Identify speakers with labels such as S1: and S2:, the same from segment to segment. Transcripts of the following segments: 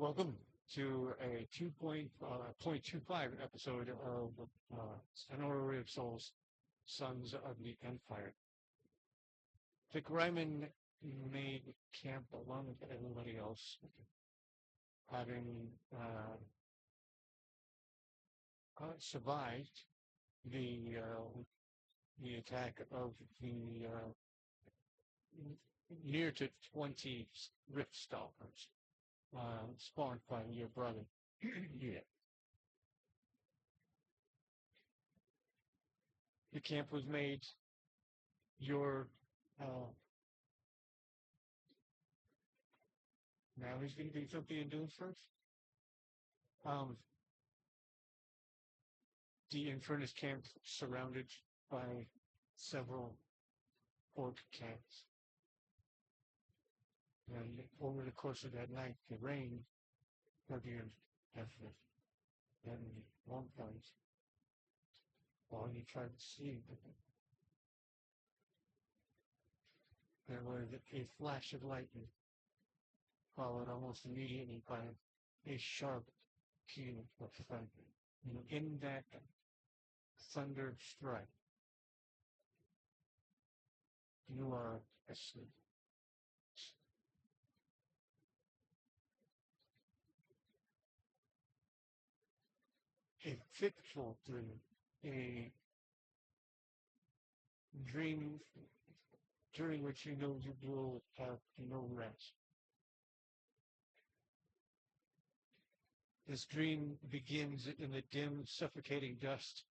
S1: Welcome to a 2.25 episode of An Orrery of Souls, Sons of the Empire. Fikraimaan made camp along with everybody else, having survived the attack of the near to 20 Rift Stalkers spawned by your brother. Yeah. The camp was made. Your now he's going to do something and do it first. The Infernus camp surrounded by several orc camps. And over the course of that night, it rained heavier and heavier. And at one point, while you tried to sleep, there was a flash of lightning, followed almost immediately by a sharp peal of thunder. And in that thunder strike, you are asleep. A fitful dream, a dream during which you know you will have no rest. This dream begins in the dim, suffocating dust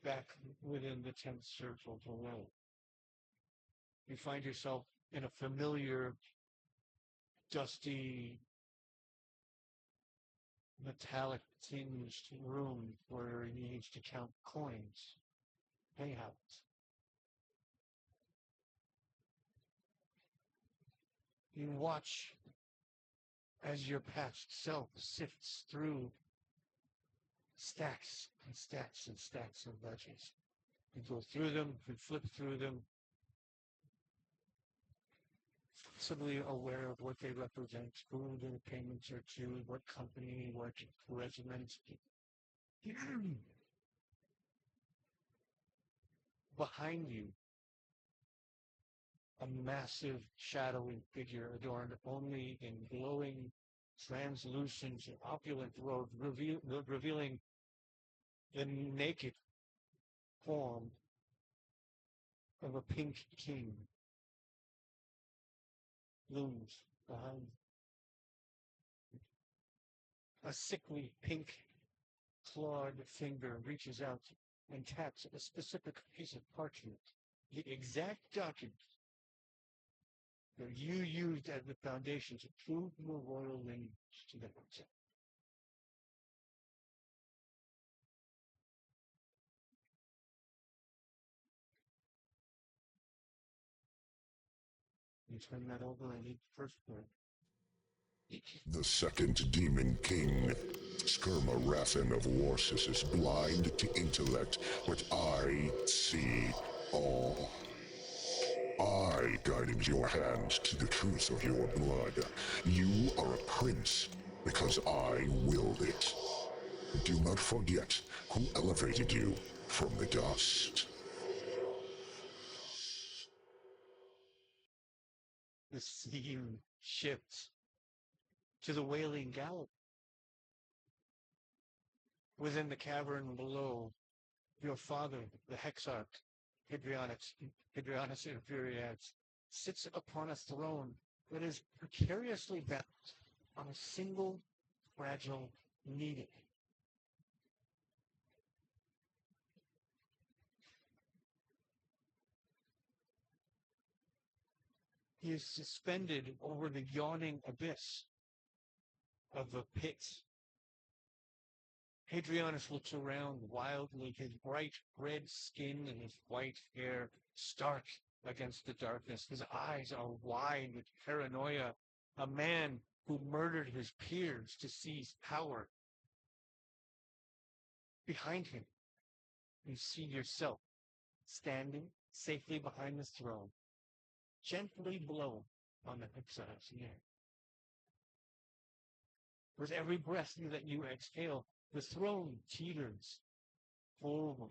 S1: back within the 10th circle below. You find yourself in a familiar, dusty, metallic tinged room where you need to count coins, payouts. You watch as your past self sifts through stacks and stacks and stacks of ledgers. You go through them, you flip through them, suddenly aware of what they represent, who the payments are to, what company, what regiment. Behind you, a massive, shadowy figure adorned only in glowing, translucent, opulent robes, revealing the naked form of a pink king looms behind. A sickly pink clawed finger reaches out and taps a specific piece of parchment, the exact document that you used as the foundation to prove your royal lineage to the hotel. You turn that over and eat the first word.
S2: The second demon king, Skirma of Warsis, is blind to intellect, but I see all. I guided your hand to the truth of your blood. You are a prince because I willed it. Do not forget who elevated you from the dust.
S1: The scene shifts to the Wailing Gallop. Within the cavern below, your father, the Hexarch, Hadrianus Infuriates, sits upon a throne that is precariously balanced on a single fragile needle. He is suspended over the yawning abyss of the pit. Hadrianus looks around wildly, his bright red skin and his white hair stark against the darkness. His eyes are wide with paranoia. A man who murdered his peers to seize power. Behind him, you see yourself standing safely behind the throne, gently blow on the Hexarch's ear. With every breath that you exhale, the throne teeters forward,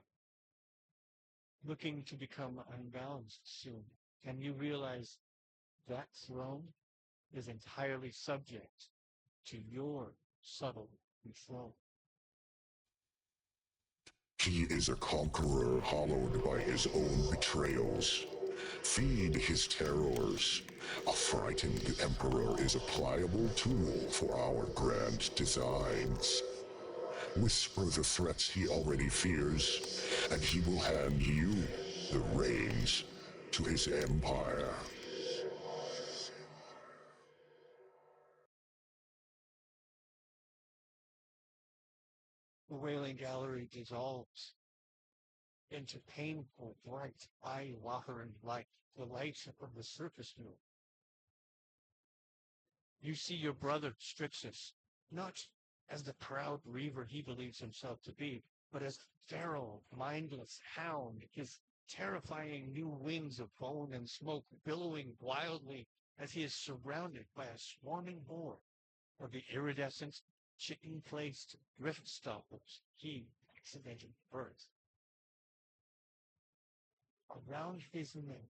S1: looking to become unbalanced soon. And you realize that throne is entirely subject to your subtle control.
S2: He is a conqueror hollowed by his own betrayals. Feed his terrors. A frightened emperor is a pliable tool for our grand designs. Whisper the threats he already fears, and he will hand you the reins to his empire.
S1: The wailing gallery dissolves into painful, bright, eye-watering light, the light of the surface moon. You see your brother, Strixus, not as the proud reaver he believes himself to be, but as feral, mindless hound, his terrifying new wings of bone and smoke billowing wildly as he is surrounded by a swarming horde of the iridescent, chicken-placed drift stoppers he accidentally birthed. Around his neck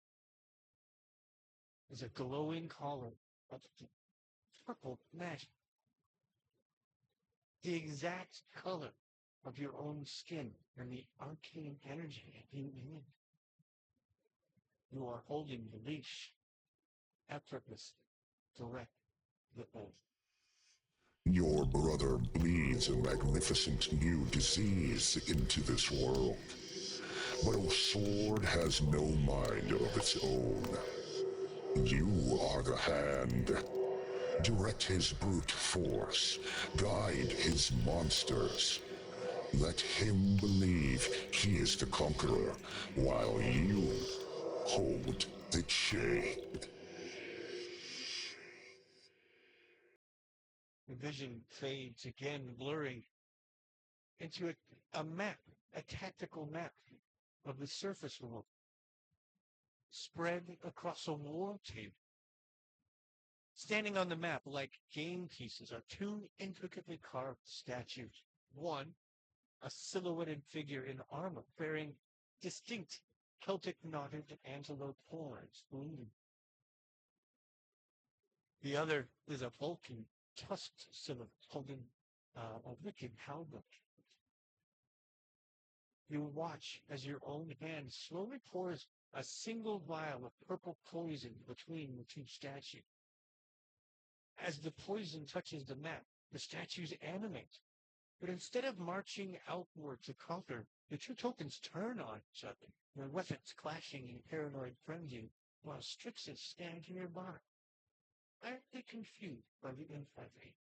S1: is a glowing collar of purple magic, the exact color of your own skin and the arcane energy you emit. You are holding the leash, effortless, direct, the oath.
S2: Your brother bleeds a magnificent new disease into this world. But a sword has no mind of its own. You are the hand. Direct his brute force. Guide his monsters. Let him believe he is the conqueror, while you hold the chain.
S1: The vision fades again, blurring into a map, a tactical map of the surface world, spread across a war table. Standing on the map like game pieces are two intricately carved statues. One, a silhouetted figure in armor bearing distinct Celtic knotted antelope horns. The other is a bulky, tusked silhouette holding a wicked halberd. You watch as your own hand slowly pours a single vial of purple poison between the two statues. As the poison touches the map, the statues animate. But instead of marching outward to conquer, the two tokens turn on each other, their weapons clashing in paranoid frenzy, while Strixus stands nearby, apparently confused by the infighting.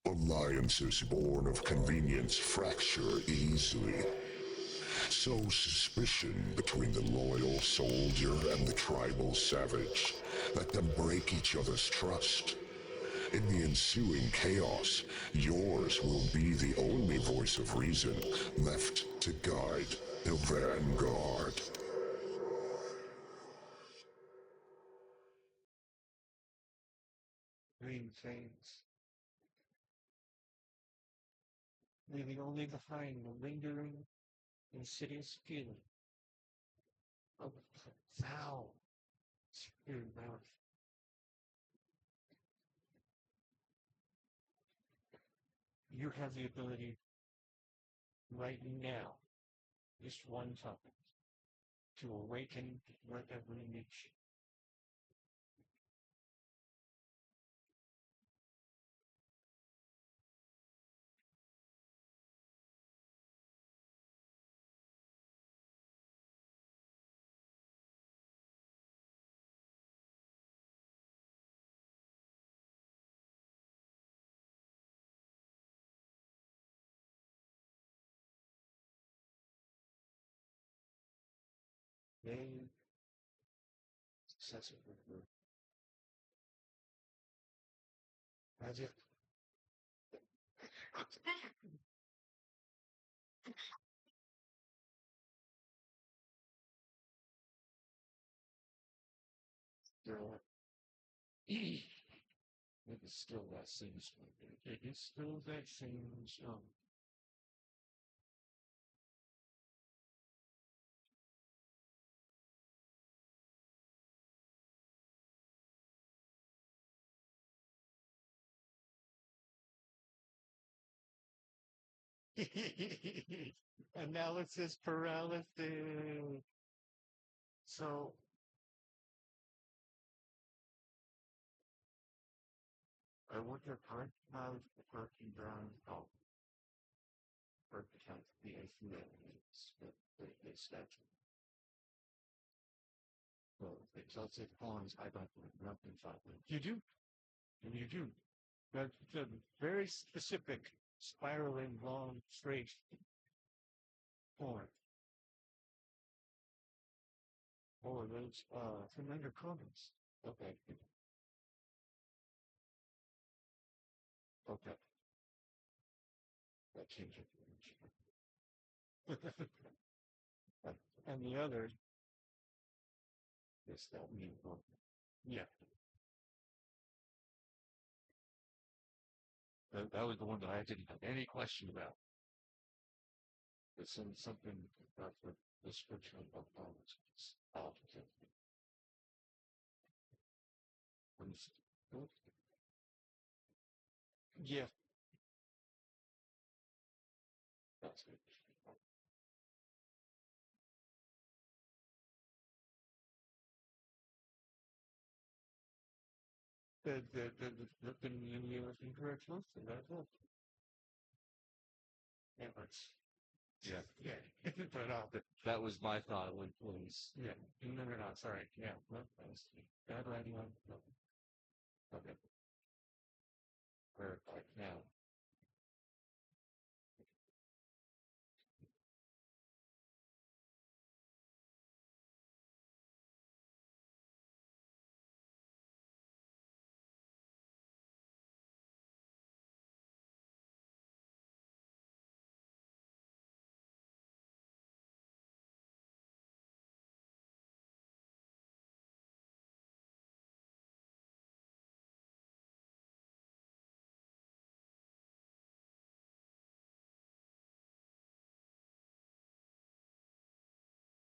S2: Alliances born of convenience fracture easily. Sow suspicion between the loyal soldier and the tribal savage. Let them break each other's trust. In the ensuing chaos, yours will be the only voice of reason left to guide the vanguard.
S1: Green fades, leaving only behind the lingering, insidious feeling of foul spirit mouth. You have the ability right now, just one time, to awaken whatever niche. They successfully work. Magic. They're like, It's still that same song. It's still that same song. Analysis paralysis. So I worked at part of working down oh, work account the the statue. So it tells it pawns I don't know nothing about them. You do? And you do. That's a very specific spiraling long straight pawn. Oh, those from under comments. Okay. Okay. That changes it. And the other is that mean one. Yeah. That was the one that I didn't have any question about. It's in something about the description of opponents. Yeah, that's it. The incorrect month, that's all. Yeah, that's, yeah. But that was my thought when police. Yeah, no, no, no, sorry. Yeah, no, that's bad writing on. No. Okay, verified now.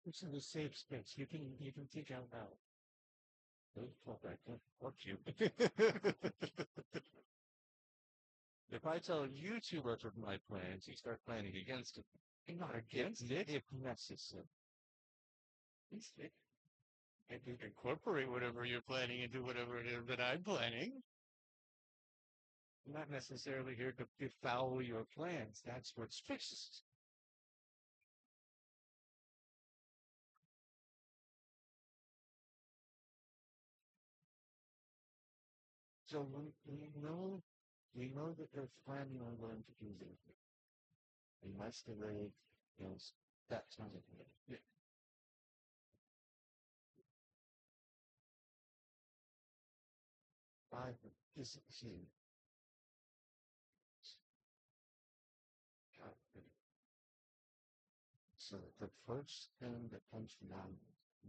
S1: It's in the safe space. You can take out now. Don't talk back. Fuck you. If I tell you too much of my plans, you start planning against it. I'm not against it if necessary. Instead, I can incorporate whatever you're planning into whatever it is that I'm planning. I'm not necessarily here to befoul your plans. That's what's fixed. So we know that they're planning on going to do this. We must delay, that time. Yeah. Five is key. So the first thing that comes to mind,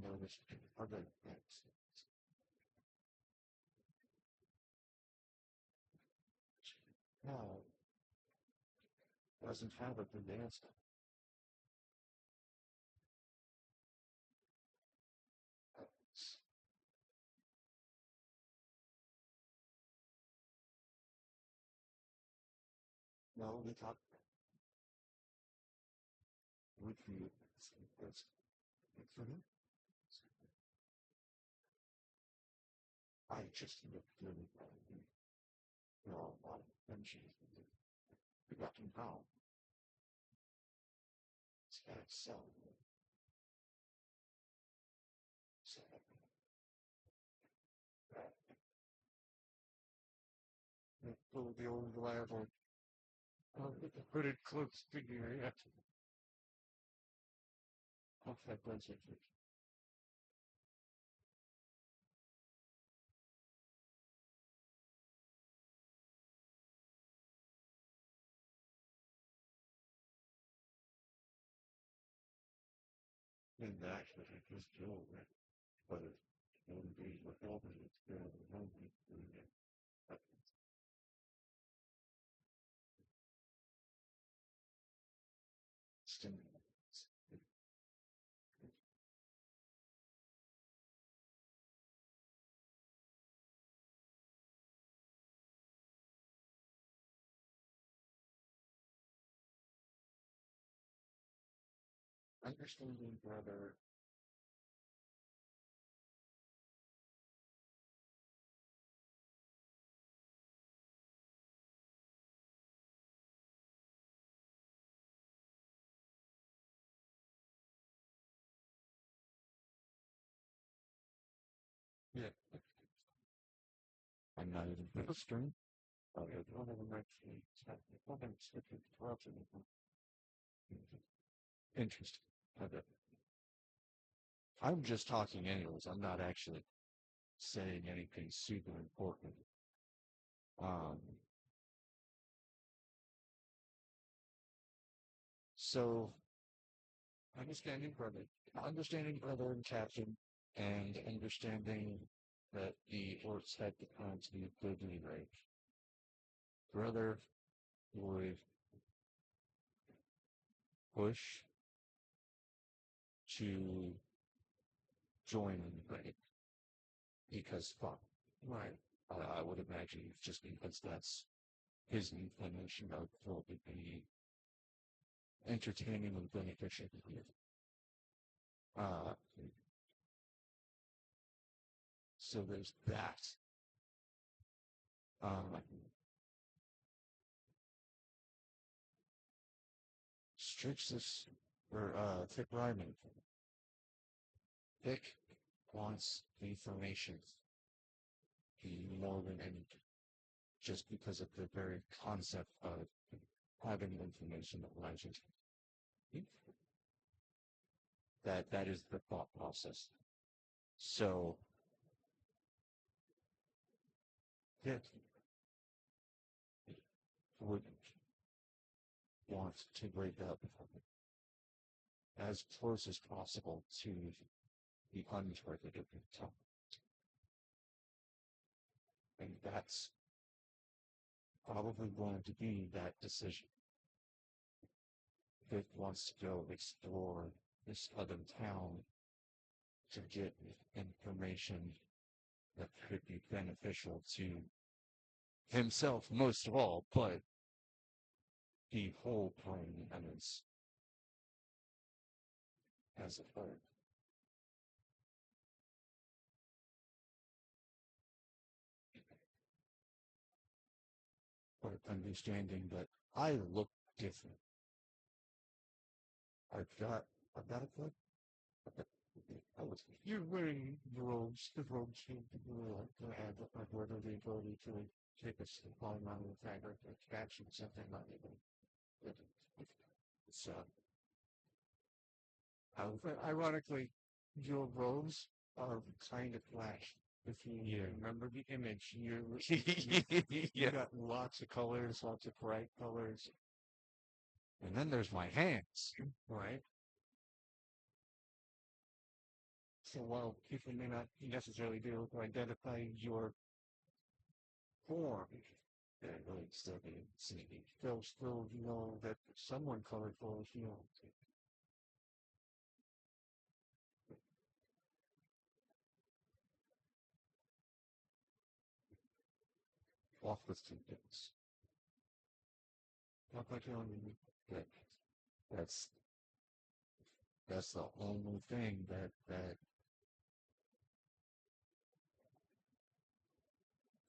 S1: notice other things. Now, doesn't have a good answer. No, we talk with you. It's, I just look really a lot of attention. We got him how. It's got itself. So, pull the old reliable. Put it close to your yeah. Okay, that's it. And actually, it was Joe, but it wouldn't be with all the experience. understand. Understanding brother. Yeah. I'm not even ministering. One of them actually interesting. Okay. I'm just talking anyways. I'm not actually saying anything super important. Um, so understanding brother and captain, and understanding that the orcs had the plan to be completely right. Brother would push to join in the raid because fuck, right? I would imagine just because that's his inclination of what would be entertaining and beneficial. Uh, so there's that. Strixus or Fikraimaan. Fick wants information more than anything, just because of the very concept of having information that legend. That is the thought process. So it would want to break up as close as possible to the untargeted top. And that's probably going to be that decision. It wants to go explore this other town to get information that could be beneficial to himself most of all, but the whole plane as a whole. But understanding that I look different. I've got a good. You're wearing the robes to add whether the ability to take a small amount of fabric extraction, something like that. So, ironically, your robes are kind of flash. If you remember the image, you got lots of colors, lots of bright colors. And then there's my hands, right? So while people may not necessarily be able to identify your form, they're really still being sneaky. They'll still know that someone colorful is you. Off with two things. Not like you that that's that's the only thing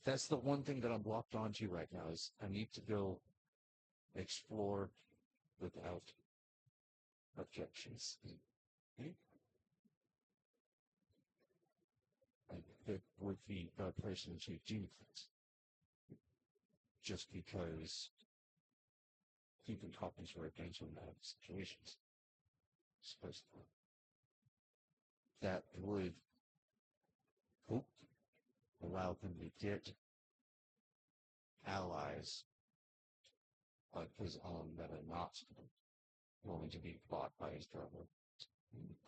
S1: that's the one thing that I'm locked onto right now is I need to go explore without objections. And it would be the person to do things. Just because keeping copies for attention in that situations. Supposedly. That would hope allow them to get allies of his own that are not going to be bought by his brother.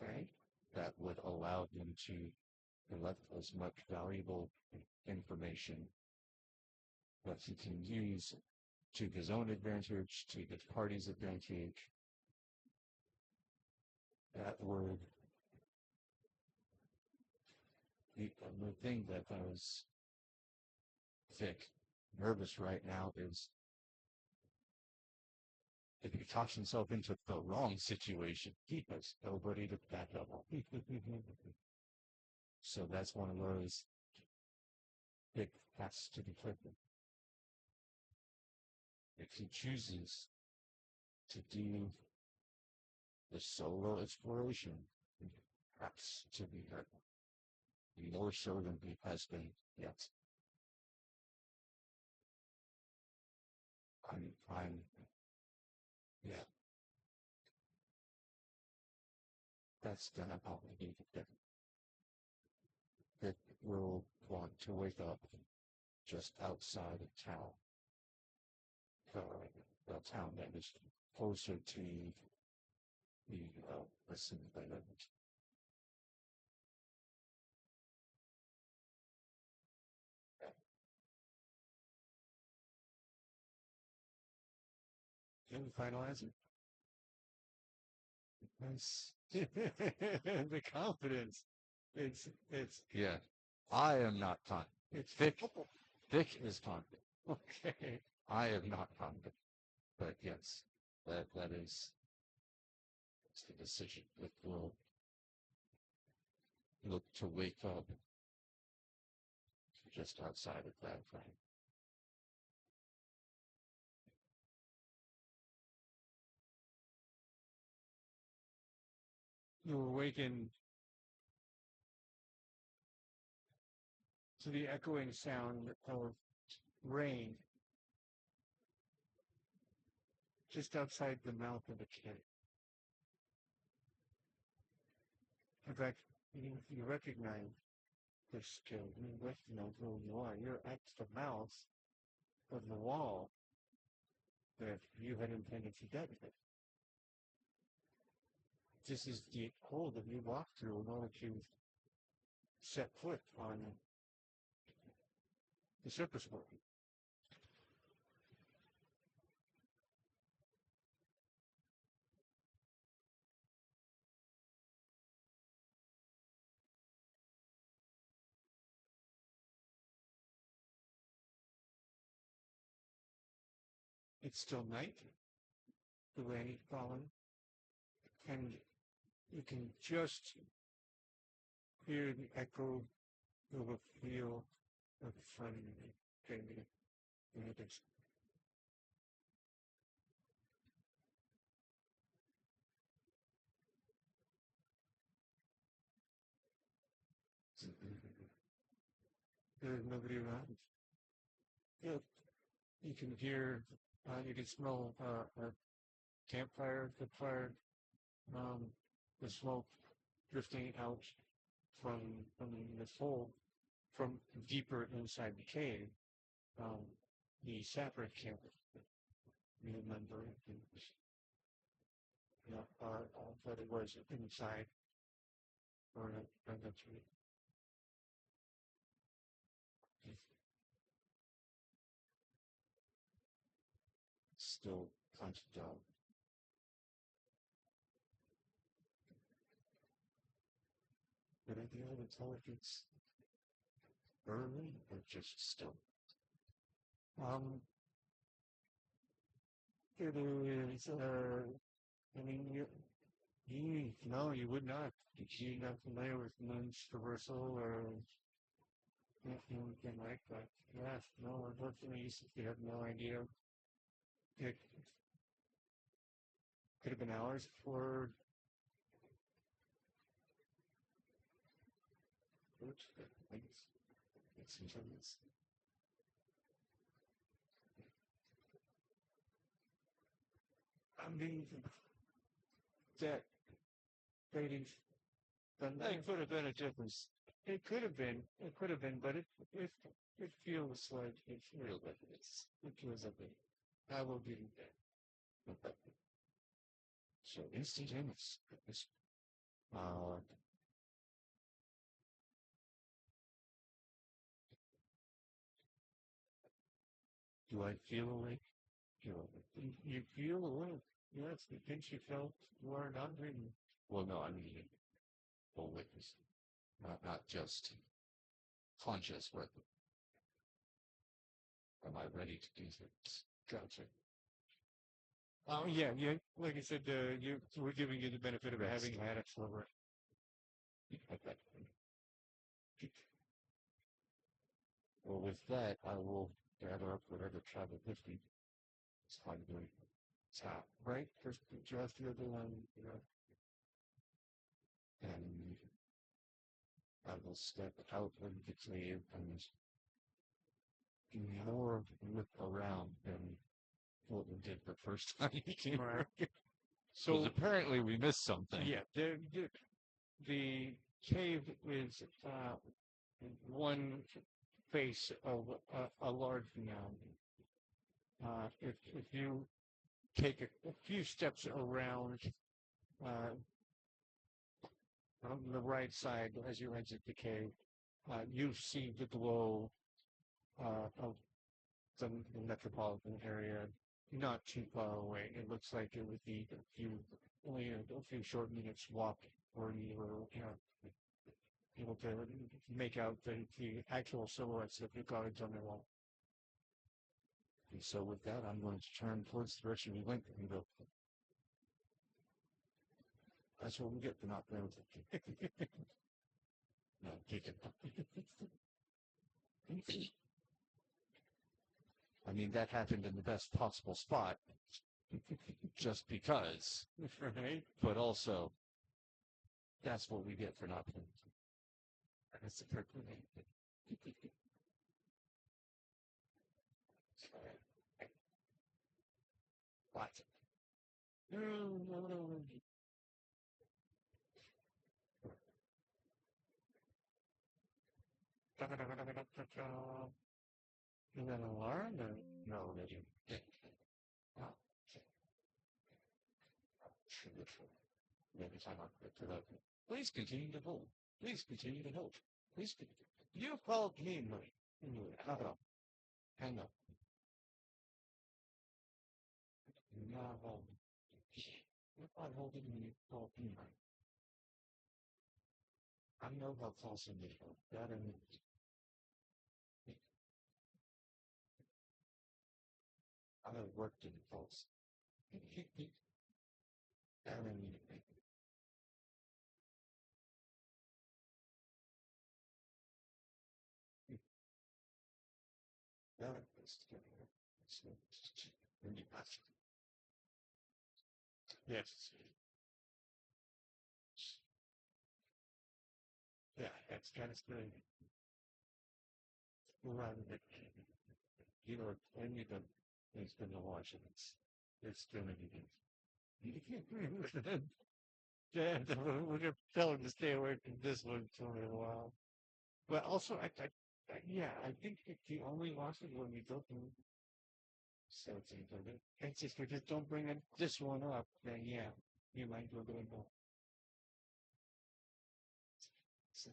S1: Okay? That would allow him to collect as much valuable information that he can use to his own advantage, to the party's advantage, that would be the thing that I was thick, nervous right now is if he talks himself into the wrong situation, he has nobody to back up on. So that's one of those it has to be careful. If he chooses to do the solo exploration, he has to be careful. More so than he has been yet. I'm yeah, that's gonna probably be different. It will want to wake up just outside of town. The town that is closer to the listen language. Can we finalize it? Yes. The confidence. It's yeah. I am not confident. It's Vic. Vic is confident. Okay. I am not confident. But yes, that is it's the decision. It will look to wake up just outside of that frame. You awaken to the echoing sound of rain just outside the mouth of a cave. In fact, you recognize this cave. You recognize who you are. You're at the mouth of the wall that you had intended to detonate. This is the hole that you walked through in order to set foot on the surface world. It's still night, the rain is falling, and you can just hear the echo of a feel of fun in the distance. There's nobody around. Yeah, you can hear, you can smell a campfire, the fire, the smoke drifting out from this hole from deeper inside the cave. The sapper camp, remember, but it was inside or eventually. Still punched out. Good idea of intelligence early or just still? It is, I mean, no, you would not. You're not familiar with Moon's traversal or anything like that. Yes, no, unfortunately, you have no idea. It could have been hours before. I mean, that rating, that could have been a difference. It could have been, but it feels like it's real, but it feels like it. I will give you that. So instantaneous. Uh, do I feel awake? You feel awake. Yes, the things you felt you are not dreaming.
S3: Well, no, I mean full witness, not just conscious, but am I ready to do this? Gotcha.
S1: Yeah, yeah. Like I said, we're giving you the benefit of having had it for
S3: Well, with that, I will gather up whatever travel with me. It's fine doing top, right? First, just the other one, and I will step out of the cave and do more look around than what we did the first time we came
S1: Right.
S3: here.
S1: So
S3: apparently we missed something.
S1: yeah, the cave is one face of a large mound. If you take a few steps around on the right side as you exit the cave, you see the glow of the metropolitan area not too far away. It looks like it would be only a few short minutes walk where you were able to make out the actual silhouettes of the guards on the wall.
S3: And so with that, I'm going to turn towards the direction we went and go. That's what we get for not playing with it. No, take it. I mean, that happened in the best possible spot, just because.
S1: Right?
S3: But also, that's what we get for not playing. That's the perfect name. What?
S1: You got an alarm?
S3: No, they didn't. Oh, maybe time I'll get to that. Please continue to hold. Please continue to hold. Please continue. You called me, Murray. Hang on. Hang on. No, you're not holding me. Called me, Murray. I know how false it is. That and I have worked in false. And
S1: Yes. Yeah, that's kind of scary. Right.
S3: you know, anything is going to watch it. It's going to be.
S1: Yeah, we're gonna tell him to stay away from this one for a while. But also, yeah, I think that the only losses when we go through something, it's just we just don't bring this one up, then yeah, you might go doing more. So,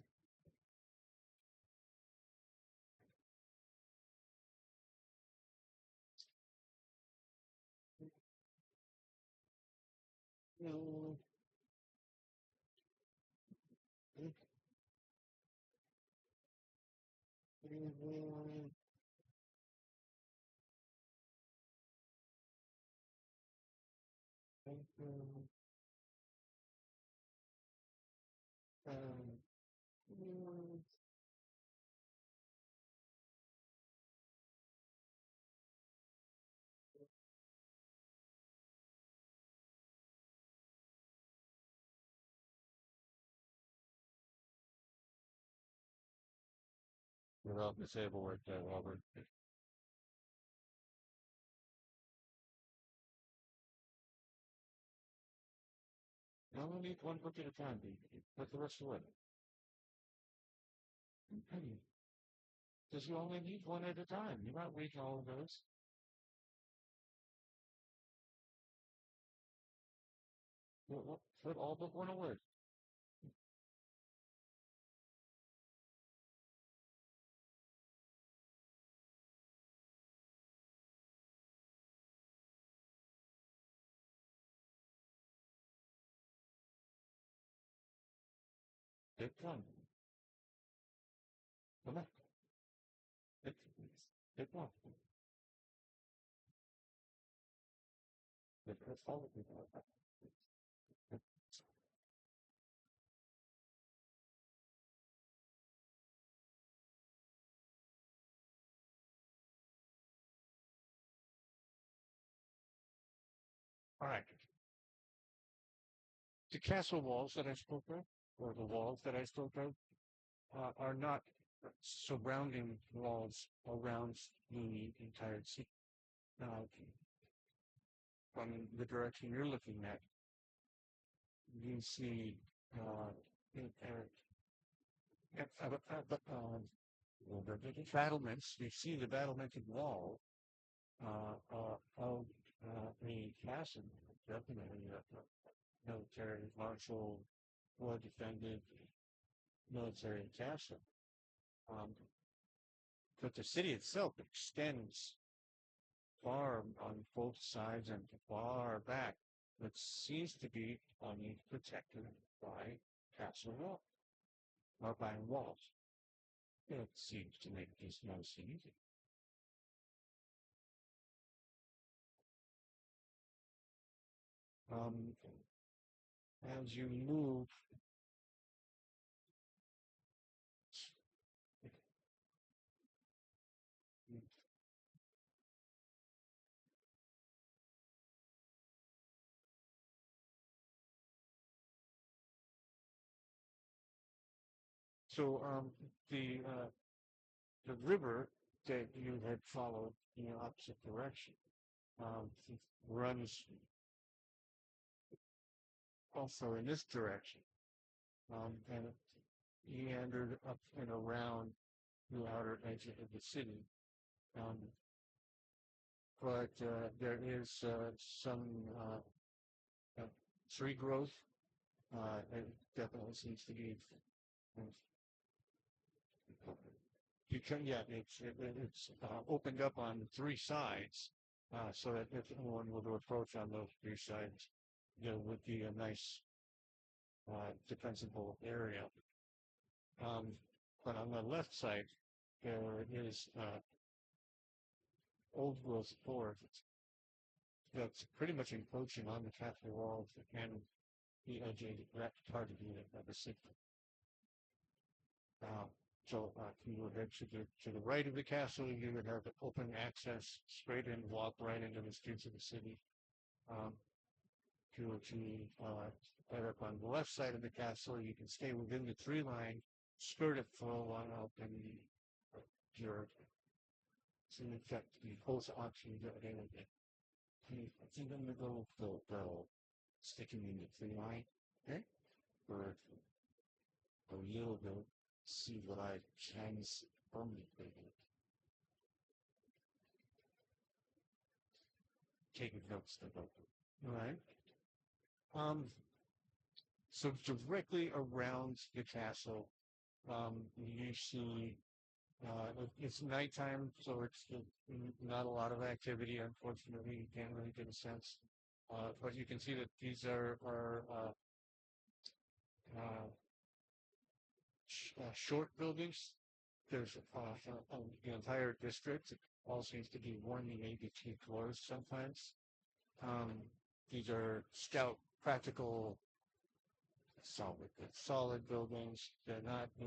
S1: no. Um,
S3: Without disabled right there, Robert. You only need one book at a time, baby. Put the rest away. Because you only need one at a time. You're not reading all of those. Put all but one away. Pick one. Come on. Pick, pick one. That's all of it. All right. The castle walls that I spoke of, or the walls that I spoke of, are not surrounding walls around the entire city. Uh, from the direction you're looking at, you see battlements. You see the battlemented wall of a castle, definitely a military, martial, well-defended military castle. Um, but the city itself extends far on both sides and far back, but seems to be only protected by castle wall or by walls. It seems to make this most easy. Um, as you move, so the river that you had followed in the opposite direction um, runs also in this direction, and it meandered up and around the outer edge of the city. Um, but there is some tree growth. It definitely seems to be. You can, yeah, it's opened up on three sides, so that if anyone were to approach on those three sides, there would be a nice defensible area. But on the left side, there is old growth forest that's pretty much encroaching on the castle walls and the edge of that part of the city. Uh, if you would head to the right of the castle, you would have open access straight in, walk right into the streets of the city. Um, to head up on the left side of the castle, you can stay within the tree line, skirt it for a while, and you're so you've got both options available. I think I'm gonna go with the sticking in the tree line, okay? For a little bit, see what I can see from the thing. Taking notes about it. All right. So directly around the castle, you see it's nighttime, so it's not a lot of activity. Unfortunately, you can't really get a sense. But you can see that these are uh, short buildings. There's the entire district. It all seems to be one, maybe two floors sometimes. Um, these are stout, practical, solid buildings. They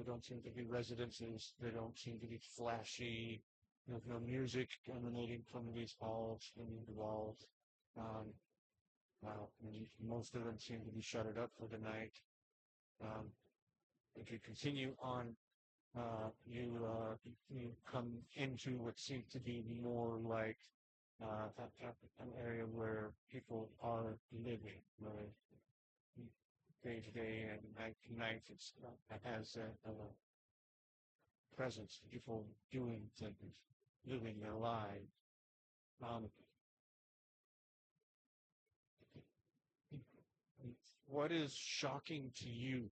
S3: don't seem to be residences. They don't seem to be flashy. There's no music emanating from these halls and these walls. Um, most of them seem to be shuttered up for the night. Um, if you continue on, you come into what seems to be more like an area where people are living, where day to day and night to night it has a presence, people doing things, living their lives. Um, what is shocking to you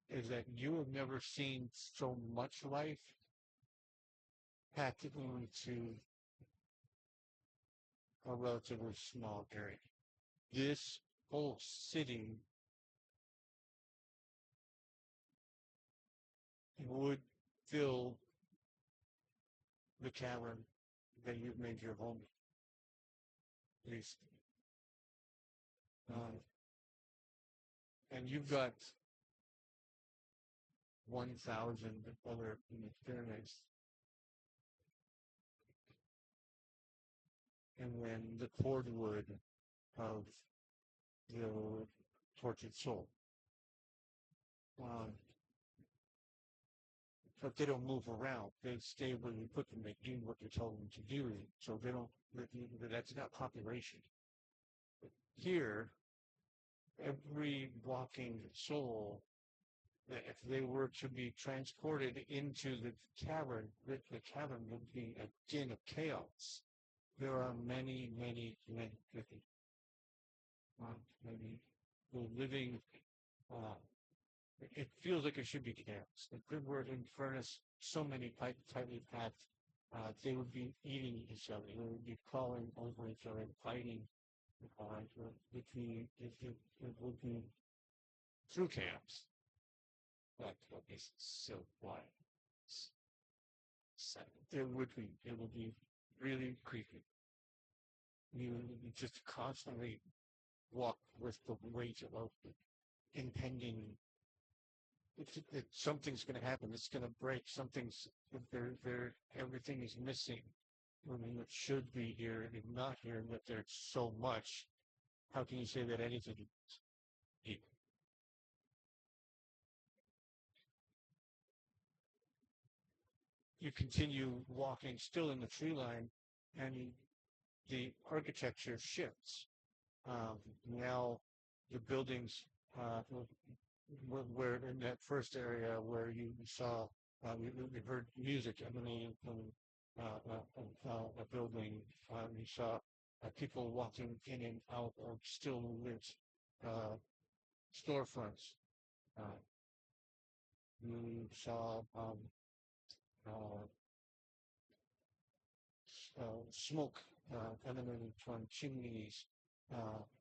S3: is that you have never seen so much life packed into a relatively small area. This whole city
S1: would fill the cavern that you've made your home, at least. And you've got 1,000 other pyramids. And then the cordwood of the tortured soul. But they don't move around. They stay where you put them. They do what you tell them to do. So they don't, that's not population. But here, every walking soul, if they were to be transported into the cavern would be a din of chaos. There are many living. It feels like it should be chaos. If there were in furnace so many tightly packed, they would be eating each other. They would be crawling over each other, fighting. It would be through chaos. That is so quiet. It would be really creepy. You just constantly walk with the weight of impending. Something's going to happen. It's going to break. Everything is missing. I mean, it should be here and not here, and that there's so much. How can you say that anything is deep? You continue walking still in the tree line, and the architecture shifts. Now the buildings, where in that first area where you saw, we heard music emanating from a building. You saw people walking in and out of still lit storefronts. You saw smoke emanating from chimneys,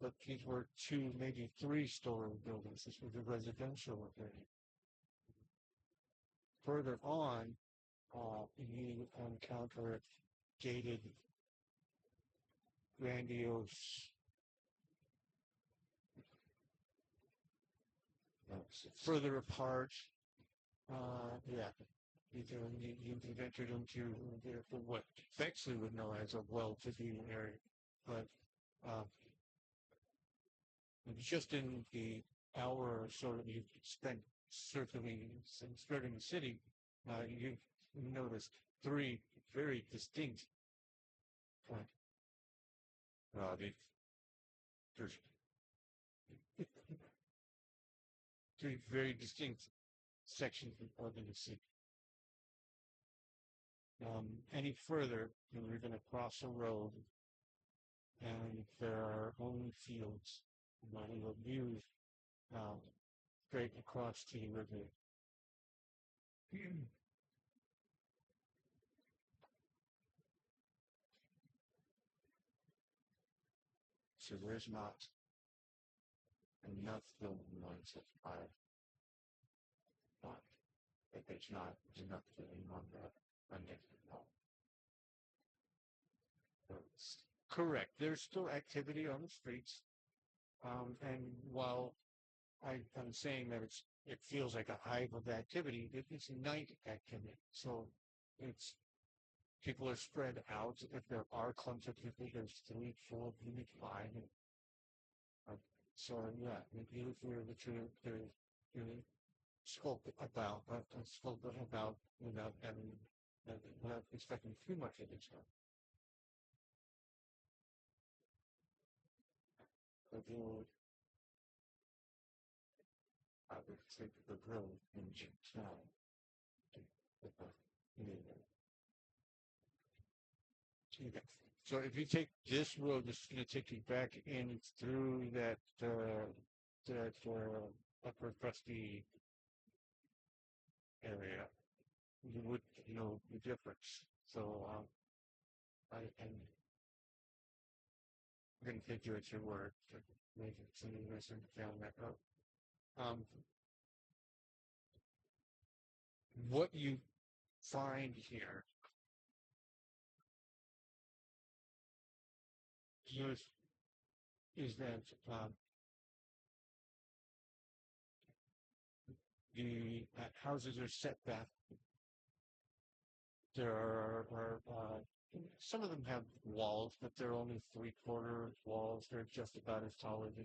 S1: but these were 2, maybe 3-story buildings. This was a residential area. Further on, you encounter gated, grandiose. Further apart, you've entered into what Bexley would know as a well-to-do area, but just in the hour or so that you've spent circling and skirting the city, you've noticed 3 very distinct. There's 3 very distinct sections of the city. Any further, you're going to cross a road, and there are only fields. You will view straight across to the river. So there's not enough building lines at 5. But if it's not enough building on that, correct. There's still activity on the streets. And while I'm saying that it feels like a hive of activity, it's night activity. So people are spread out. If there are clumps of people, there's 3, 4, maybe 5. So yeah, maybe if you're spoke about without expecting too much of this stuff. But I would take the road into town. Okay. So if you take this road, it's going to take you back in through that upper crusty area. You would know the difference. So I'm going to take you at your word to make it so you listen down that road. what you find here is that the houses are set back. There are some of them have walls, but they're only three-quarter walls. They're just about as tall as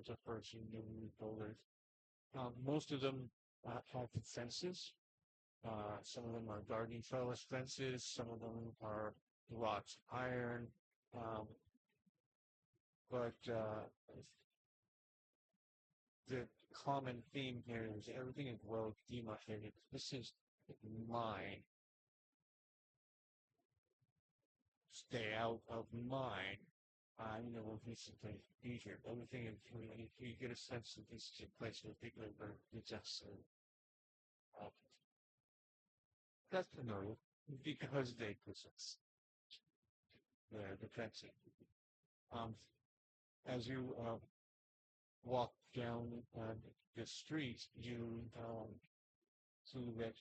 S1: a person in builders. Most of them have fences. Some of them are garden trellis fences. Some of them are wrought iron. Um, but the common theme here is everything is well demarcated. This is mine. Stay out of mine. I never recently be here. Everything is you get a sense that this is a place where people are very just that's familiar because they possess the fencing. As you walk down the street, you see that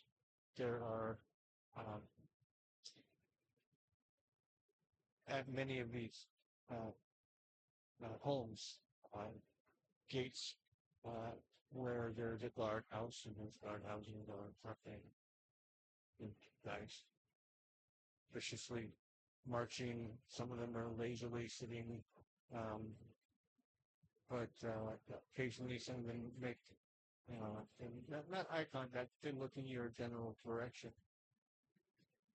S1: there are at many of these homes gates where there's a guardhouse and there's guardhousing or something. Guys viciously marching. Some of them are lazily sitting, but occasionally some of them make not eye contact. They look in your general direction.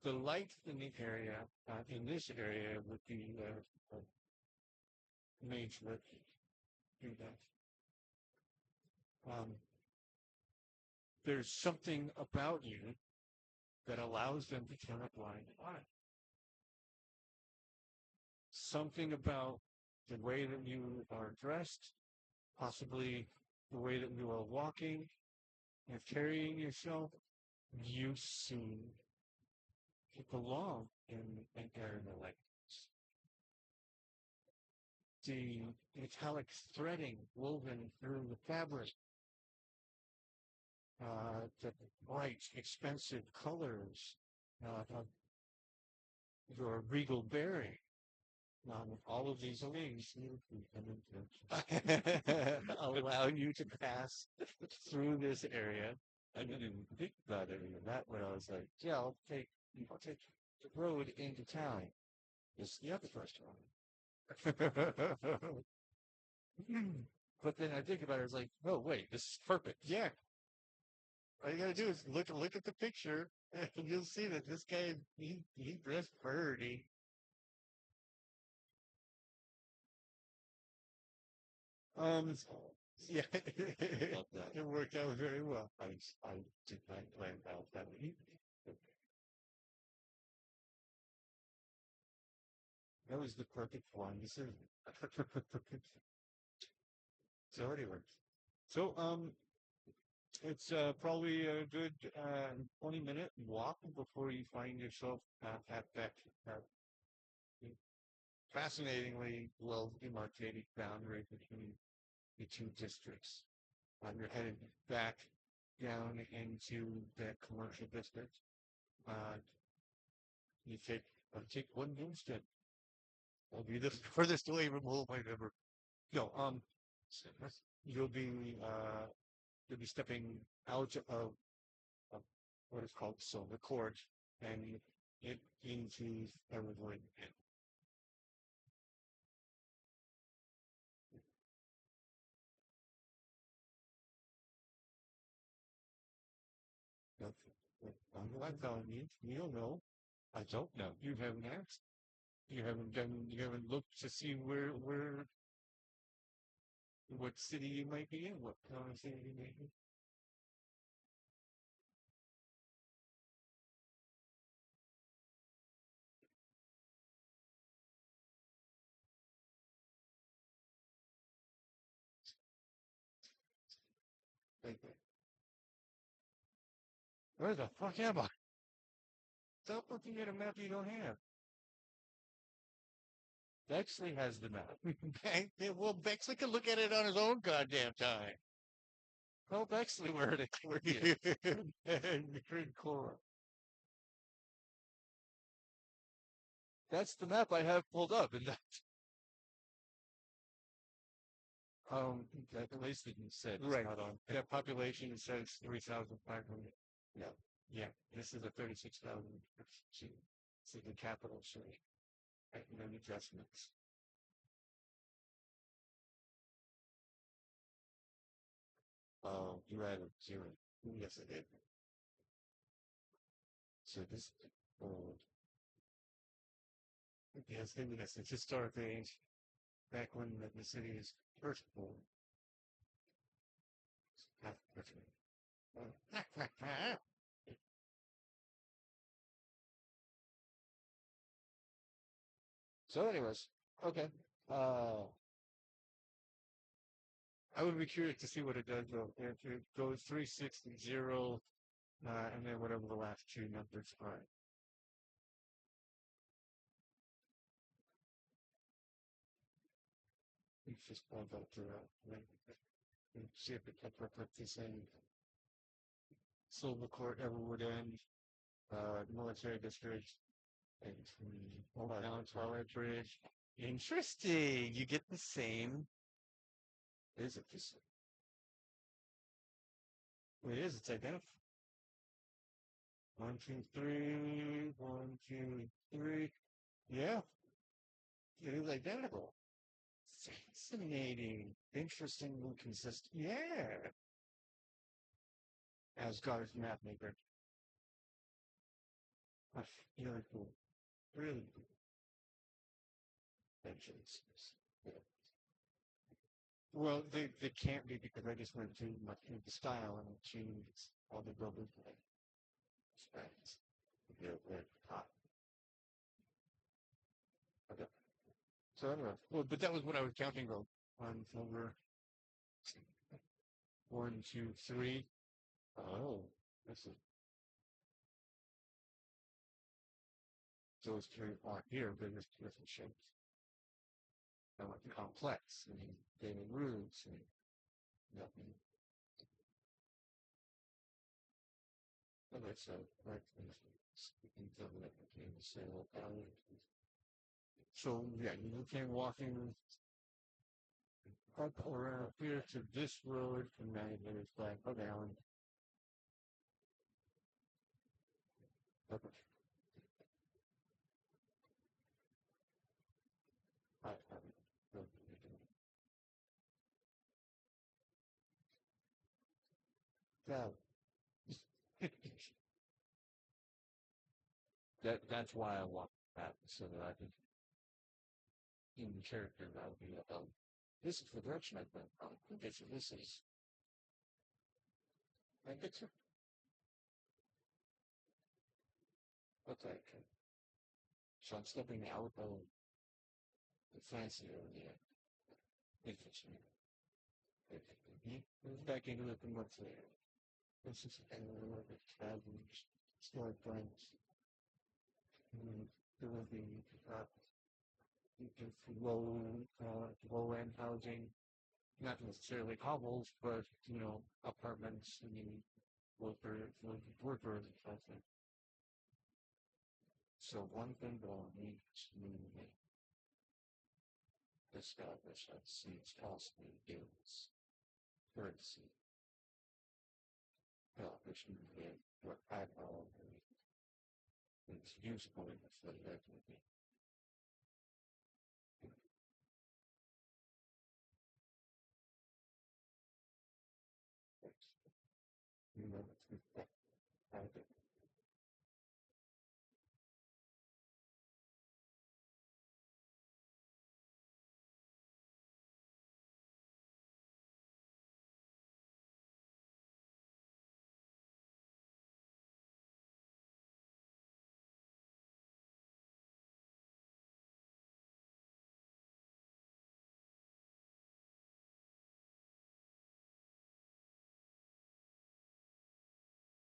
S1: The light in the area, in this area, would be mage lit. Do that. There's something about you that allows them to turn a blind eye. Something about the way that you are dressed, possibly the way that you are walking and carrying yourself, you seem to belong in an area like this. The metallic threading woven through the fabric, the bright, expensive colors, your regal bearing, all of these things allow you to pass through this area. I didn't think about it in that way. I was like, yeah, I'll take the road into town. This is the other restaurant. But then I think about it, it's like, oh wait, this is perfect. Yeah. All you gotta do is look at the picture and you'll see that this guy he dressed birdy. Yeah, it worked out very well. I did not plan out that. That was the perfect one. This is so anyway. So it's probably a good 20-minute walk before you find yourself at that fascinatingly well demarcated boundary between the two districts. You're headed back down into that commercial district. You take one homestead. It'll be the furthest away from home I've ever. No, you'll be stepping out of what is called Silver Court and into Everwood. I'm telling you, you don't know. I don't know. You haven't asked. You haven't looked to see what city you might be in, what kind of city you may be. Like, where the fuck am I? Stop looking at a map you don't have. Bexley has the map. Well, Bexley can look at it on his own goddamn time.
S3: Oh, actually, where he is.
S1: and green Corum.
S3: That's the map I have pulled up, and that, at least it said it's
S1: Right.
S3: not on.
S1: That population it says 3,500.
S3: Yeah.
S1: Yeah, this is a 36,000. See, the capital city. And then adjustments.
S3: You added 0.
S1: Yes, it did.
S3: So this,
S1: Yes, it's historic age. Back when the city is first born.
S3: so anyways, okay.
S1: I would be curious to see what it does though. If it goes 360, and then whatever the last two numbers are. Let's just point out to and see if it can put this in Silver Court, Everwood End, military district, and down Twilight Bridge.
S3: Interesting. You get the same.
S1: Is it just? It is. It's identical. 1, 2, 3. 1, 2, 3. Yeah, it is identical. Fascinating. Interestingly consistent. Yeah. Asgard's map maker. Really cool. Really cool. Mentions. Yeah. Well, they can't be because I just went to the style and changed all the buildings. Specs. They're hot. Okay. So anyway, well, but that was what I was counting though. On over 1, 2, 3. Oh, this is those three are here, but there's different shapes. I want complex and daily roots and nothing. Okay, so right, speaking of that became the sale value. So yeah, you came walking up around here to this road, and now it's like, go down. Okay. Yeah. That's why I want that, so that I can, in the character, that would be, this is the direction I've been. Okay, so this is, I get you. Okay. So I'm stepping out of the fancy area. Interesting. Back into the what's there. This is a little bit travelers, store branch. There will be low end housing, not necessarily hovels, but apartments. I mean, workers and something. So one thing that I'll need to establish that seems possibly is currency. Which means what I call it's useful in this way. You know, I think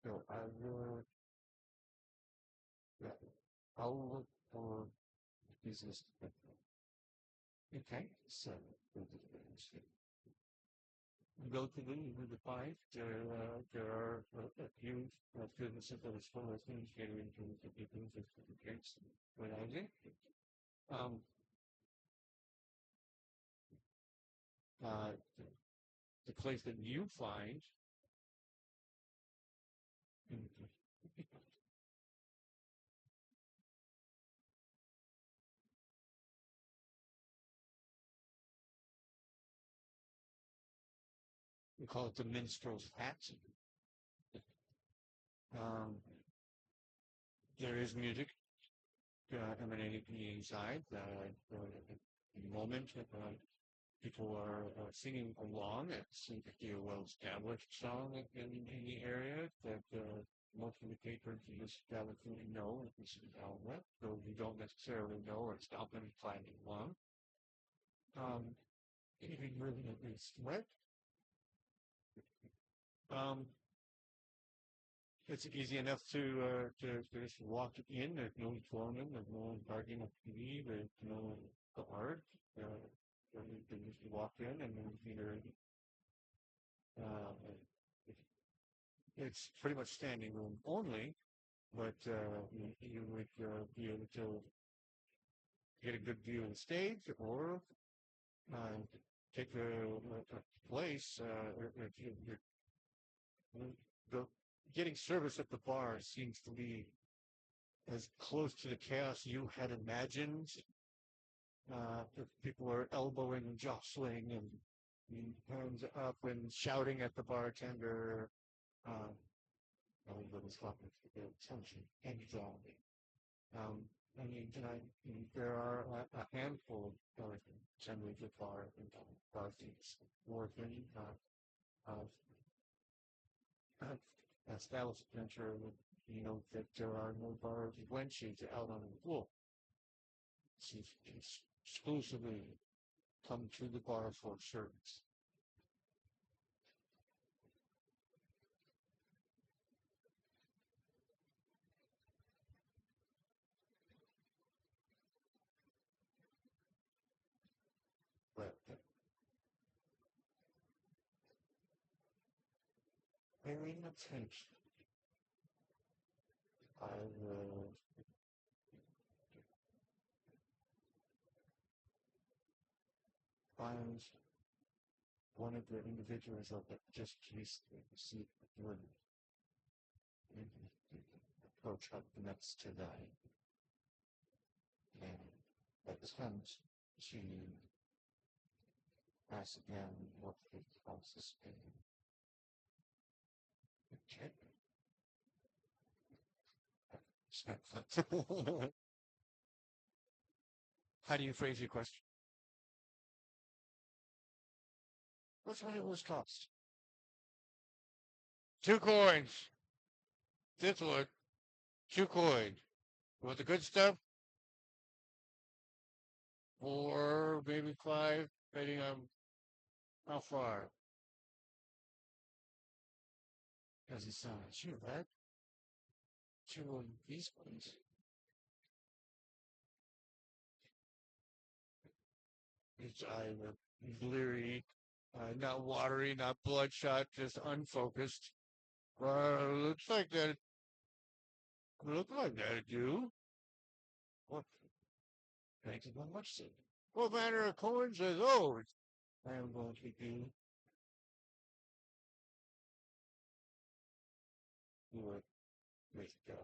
S1: so I will, yeah, I'll look for business. Okay, so go to the five. There are a few businesses that are still listening, catering to the people who drinks when I drink. Um, uh, the place that you find, we call it the minstrel's hat. Um, there is music emanating from the inside. At the moment, people are singing along. It seems to be a well-established song in the area that most of the patrons of this establishment know if this is outlet, though we don't necessarily know or stop them playing along. Even really is what? Um, it's easy enough to just walk in. There's no foreman, there's no one guarding a TV, there's no guard. You can just walk in and then either uh, it's pretty much standing room only, but you would be able to get a good view of the stage or uh, take a place. If the, getting service at the bar seems to be as close to the chaos you had imagined. If people are elbowing and jostling and hands up and shouting at the bartender. Uh, Everybody's fucking for their attention. Exactly. Um, I mean, there are a handful of generally good bar thieves working establishments are, that there are no bar wenches out on the floor. She's exclusively come to the bar for service. But paying attention, I will find one of the individuals that just recently received the word and approach up next to that and attempt to pass again what it calls a spin. How do you phrase your question? What's what it was cost? 2 coins. This one. 2 coins. You want the good stuff? 4, maybe 5, depending on how far. Doesn't sound too bad. 2 of these ones. It's either bleary, not watery, not bloodshot, just unfocused. Looks like that. Look like that, do. What? Thank you very much, sir. What manner of coins are those? I am going to do. What? Wait, God.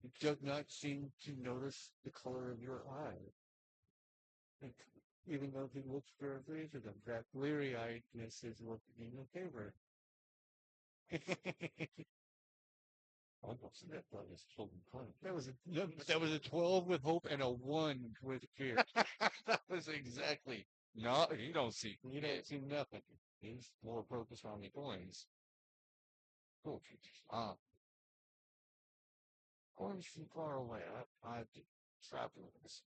S1: It does not seem to notice the color of your eye. It, even though he looks very to them, that bleary-eyedness is working in your favor. Almost that was holding point. That was a 12 with hope and a 1 with fear. That was exactly. No, you don't see. You don't see nothing. He's more focused on the coins. Cool. Coins from far away. I've traveled this.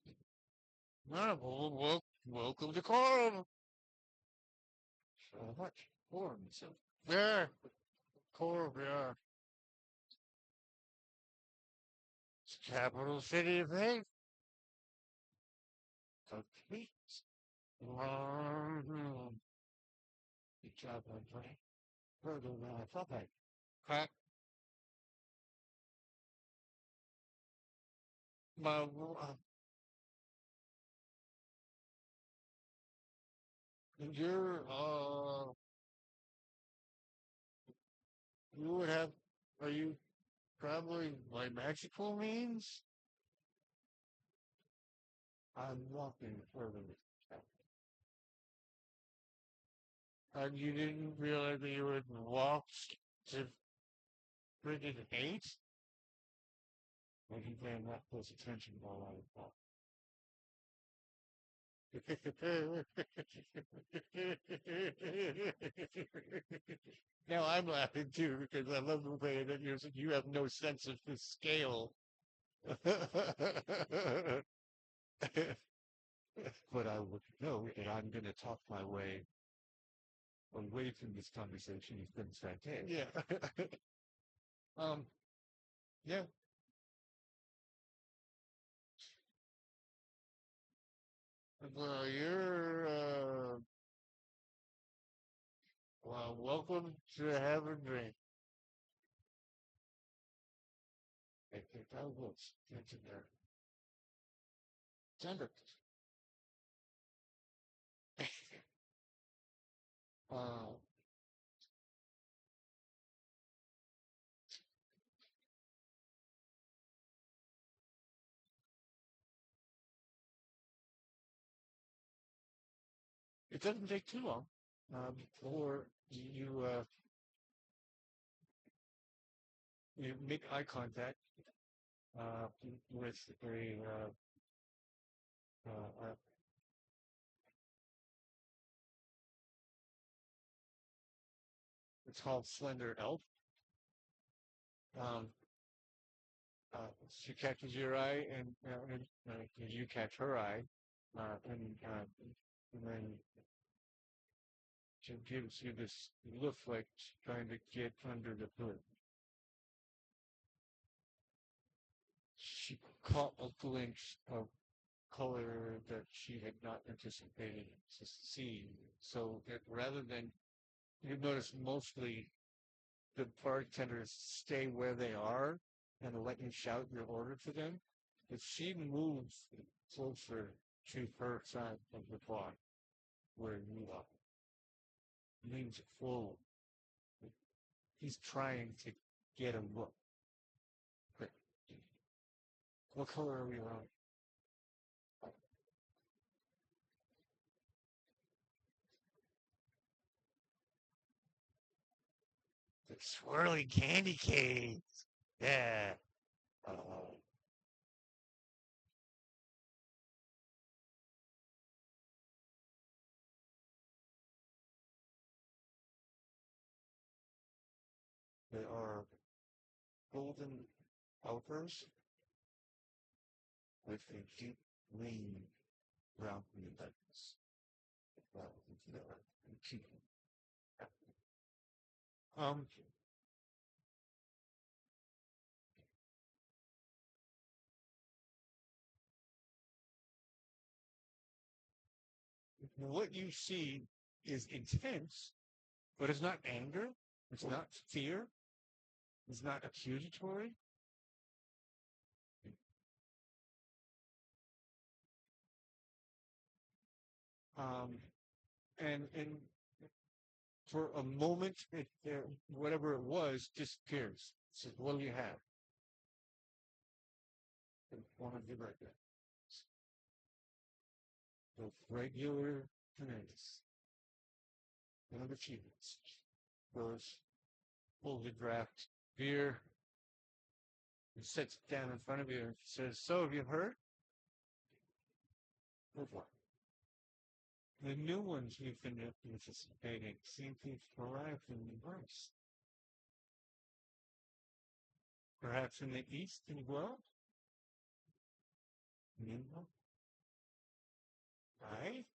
S1: Welcome to Corum. So much. Corum. So. Yeah. Corum, yeah. capital city of Haydt. Complete. Good job, my friend. Further than I thought I. Crack. My, you're, you would have, are you probably by magical means? I'm walking further. And you didn't realize that you would walk to friggin' 8? Well, you better not pay attention while I walk. Now I'm laughing too because I love the way that you have no sense of the scale. But I would know that I'm going to talk my way away from this conversation. It's been fantastic. Yeah. Yeah. Well, you're, well, welcome to have a drink. I think I will get to there. Tender. uh, it doesn't take too long before you make eye contact uh, with uh, it's called Slender Elf. Um, she catches your eye, and you catch her eye, and then she gives you this look like she's trying to get under the hood. She caught a glimpse of color that she had not anticipated to see. So that rather than you notice mostly the bartenders stay where they are and let you shout your order to them. If she moves closer to her side of the bar where you are, leans forward. He's trying to get a look. But what color are we on? The swirly candy canes. Yeah. Uh, they are golden outers with a deep green brown indents. Um, what you see is intense, but it's not anger, it's not fear, it's not accusatory. Um, and for a moment, whatever it was disappears. It says, "What do you have?" One of the regular, the regular tomatoes, one of the achievements. Goes, pulls a draft beer, and sits down in front of you and says, "So have you heard?" Go for it. The new ones we've been anticipating seem to have arrived in reverse. Perhaps in the east as well? No. Right?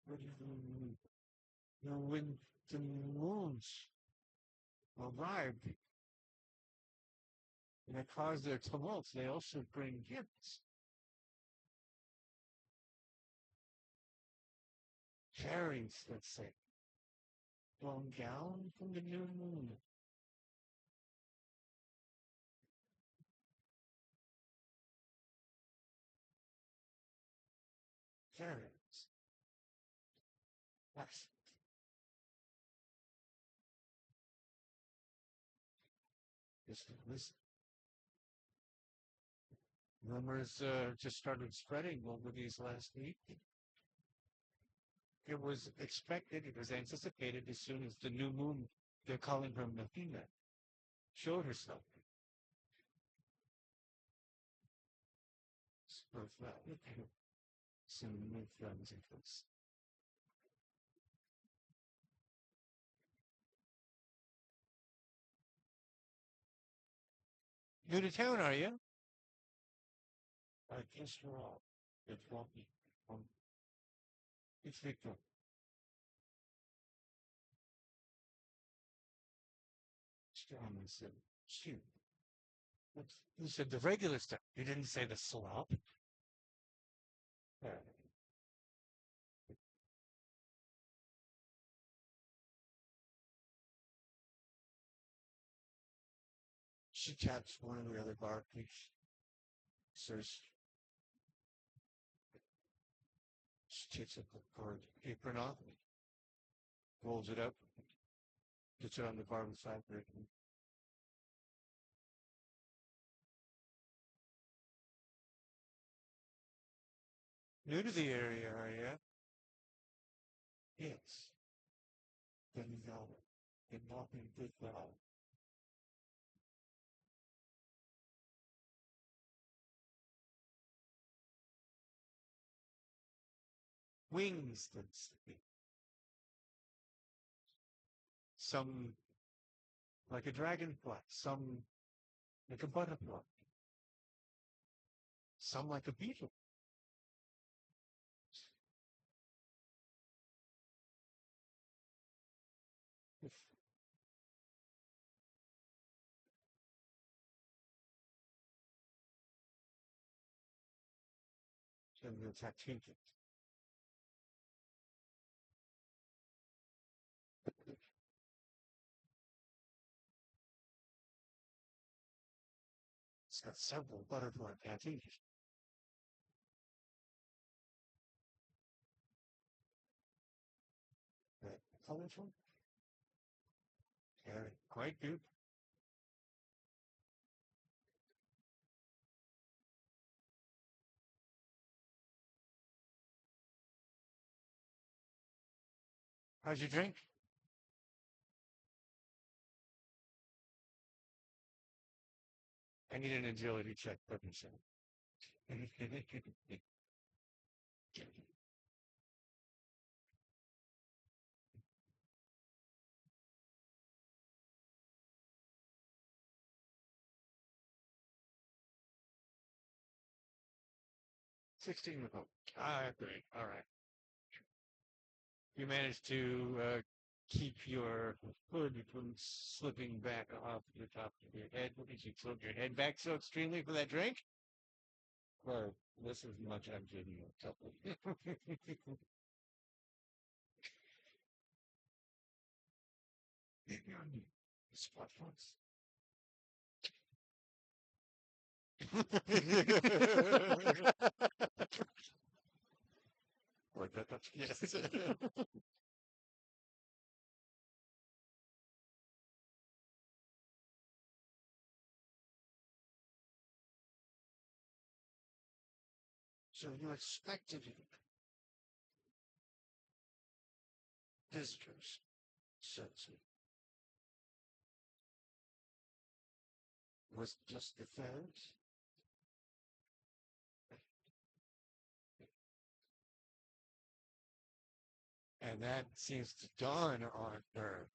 S1: What do you mean? When the moons arrived, And that cause their tumults, they also bring gifts. Fairies, let's say, blown down from the new moon. Fairies. Yes. This rumors just started spreading over these last week. It was expected, it was anticipated as soon as the new moon, they're calling her Methina, showed herself. Some new friends in place. New to town, are you? I guess we're all. It's walking. It's Victor. Strong said, shoot. You said the regular stuff. You didn't say the slop. She taps one of the other barkeeps. Says, she takes a card apron off, rolls it up, gets it on the bar beside her. New to the area, are you? Yes. Then you know, been walking good well. Wings, let's see. Some like a dragonfly, some like a butterfly, some like a beetle. And it's active. It's got several butterfly tattoos. Colorful? Yeah, quite good. How's your drink? I need an agility check, let me say. 16 with hope. Great. All right. You managed to keep your hood from slipping back off the top of your head because you tilt your head back so extremely for that drink? Well, this is much I'm giving you a couple. Spot once. Like that, yes. So you expected visitors, says it. Was just the fans? And that seems to dawn on her.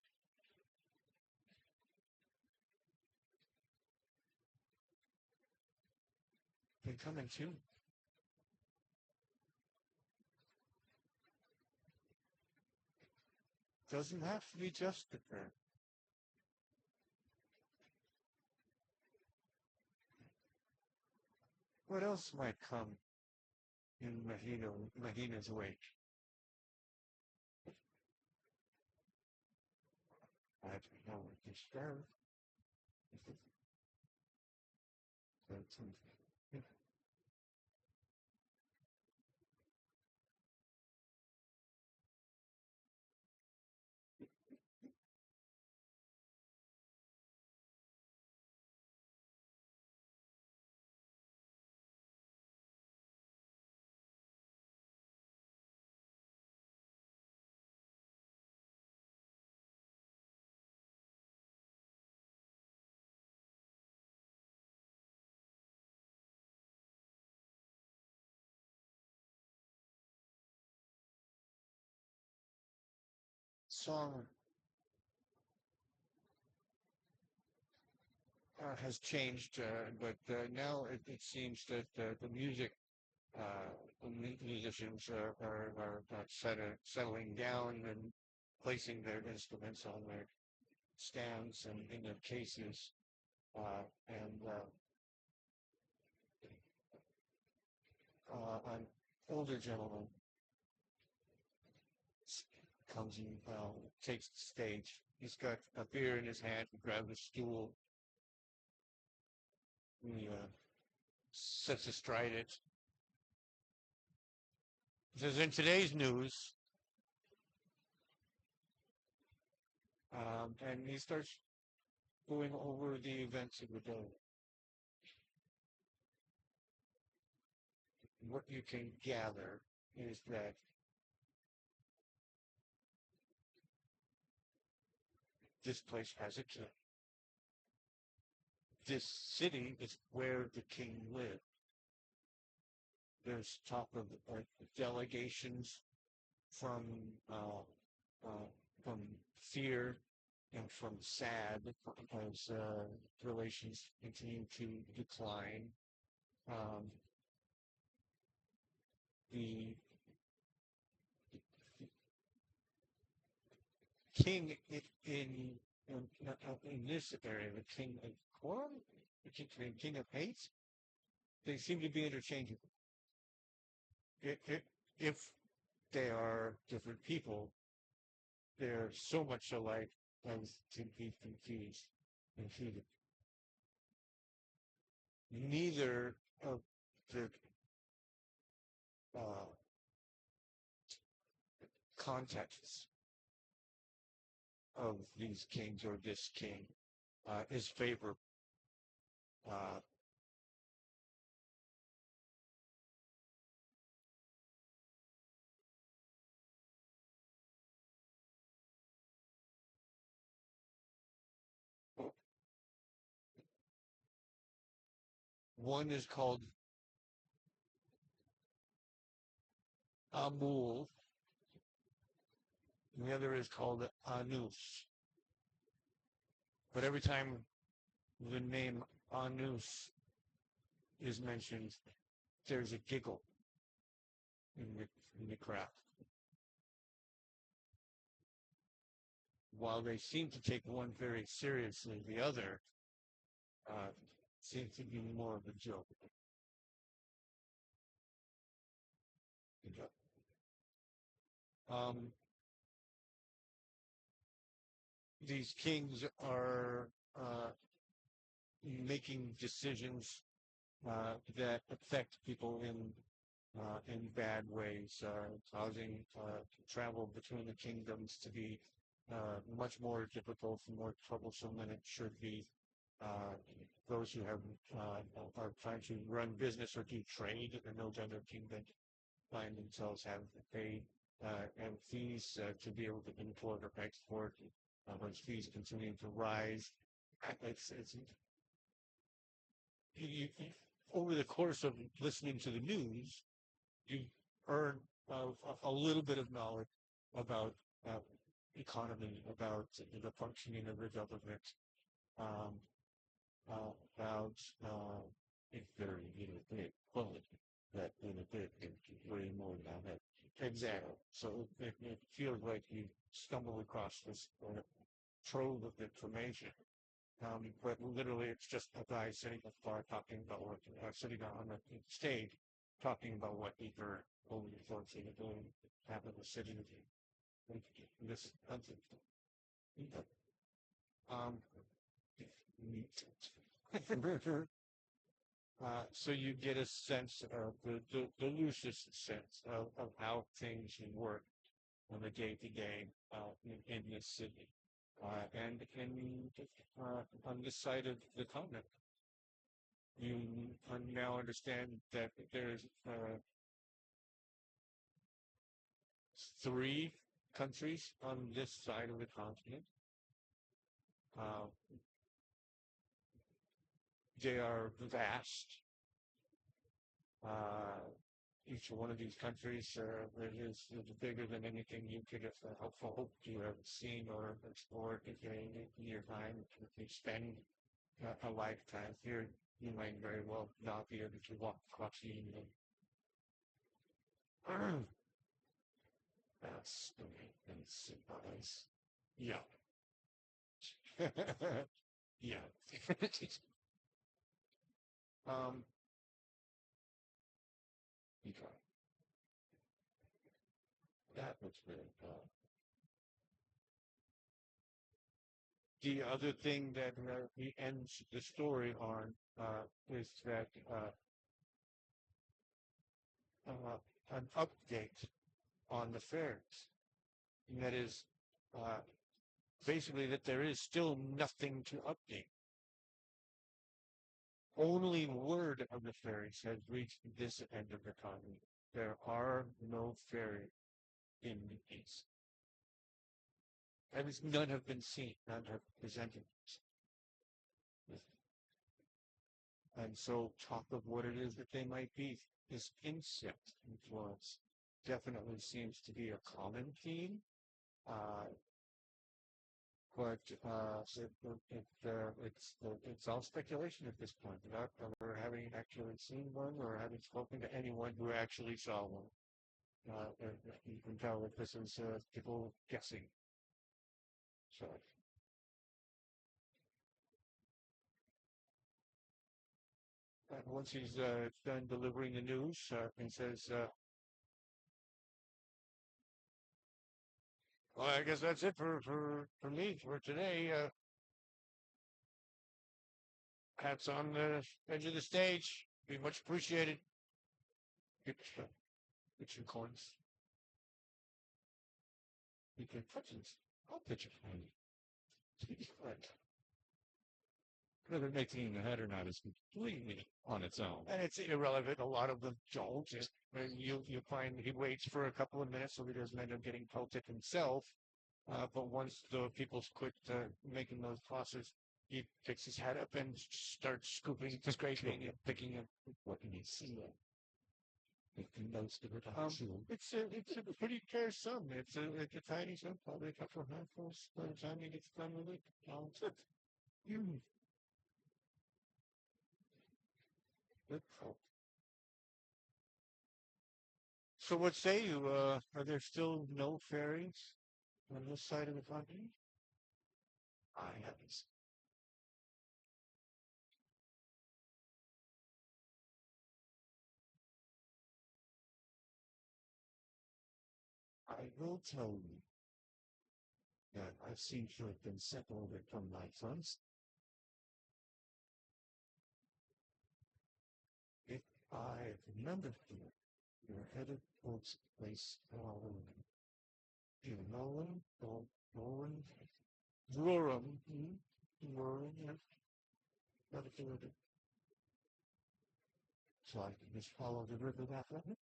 S1: They come in too. Doesn't have to be just the fair. What else might come in Mahina's wake? I don't know what to start. Song has changed, but now it seems that the music, musicians are settling down and placing their instruments on their stands and in their cases, and an older gentleman comes and takes the stage. He's got a beer in his hand. He grabs a stool. He sits astride it. He says, in today's news, and he starts going over the events of the day. What you can gather is that this place has a king. This city is where the king lived. There's talk of delegations from fear and from sad as relations continue to decline. The king in this area, the king of Corum, the king of Haydt, they seem to be interchangeable. If they are different people, they're so much alike as to be confused. Neither of the contexts of these kings or this king is favorable. One is called Amul, and the other is called Anus. But every time the name Anus is mentioned, there's a giggle in the crowd. While they seem to take one very seriously, the other seems to be more of a joke. These kings are making decisions that affect people in bad ways, causing travel between the kingdoms to be much more difficult and more troublesome than it should be. Those who have are trying to run business or do trade in those other kingdoms find themselves having to pay and fees to be able to import or export. Those fees continue to rise. It's over the course of listening to the news, you earn a little bit of knowledge about economy, about the functioning of the government, about it's very bit, well, that in a bit, way more than that. Exactly. So it feels like you stumble across this trove of information, But literally, it's just a guy sitting at the bar talking about what, sitting on the stage, talking about what he heard over the course of the doing happened in the city. This country. Um, neat. So you get a sense of the loosest sense of how things work on the day to day in this city. And on this side of the continent, you now understand that there's three countries on this side of the continent. Uh, they are vast. Each one of these countries is bigger than anything you could have hope to have seen or explored in your time. If you spend a lifetime here, you might very well not be able to walk across the England. That's the way and symbolize. Yeah. Yeah. um, okay. That was very the other thing that he ends the story on is that an update on the fairs. And that is basically that there is still nothing to update. Only word of the fairies has reached this end of the continent. There are no fairies in the east. At least none have been seen, none have presented. And so talk of what it is that they might be. This insect influence definitely seems to be a common theme. But it's all speculation at this point, without ever having actually seen one or having spoken to anyone who actually saw one. You can tell that this is people guessing. So. And once he's done delivering the news, he says, well, I guess that's it for me for today. Hats on the edge of the stage. Be much appreciated. Get some coins. You can pitches. I'll pitch it for you.
S3: Whether it makes it in the head or not is completely on its own.
S1: And it's irrelevant. A lot of them don't. You find he waits for a couple of minutes so he doesn't end up getting pelted himself. But once the people quit making those tosses, he picks his head up and starts scooping, scraping, and picking up what he needs. It's a pretty fair sum. It's a tiny sum, probably a couple of handfuls by the time he gets done with it. So what say you? Are there still no fairies on this side of the continent? I haven't. I will tell you that I seem to have been separated from my friends. If I remember correctly, you're headed towards a place called Nolan or Nolan? Corum. Corum, yeah. Never heard it. So I can just follow the river that way.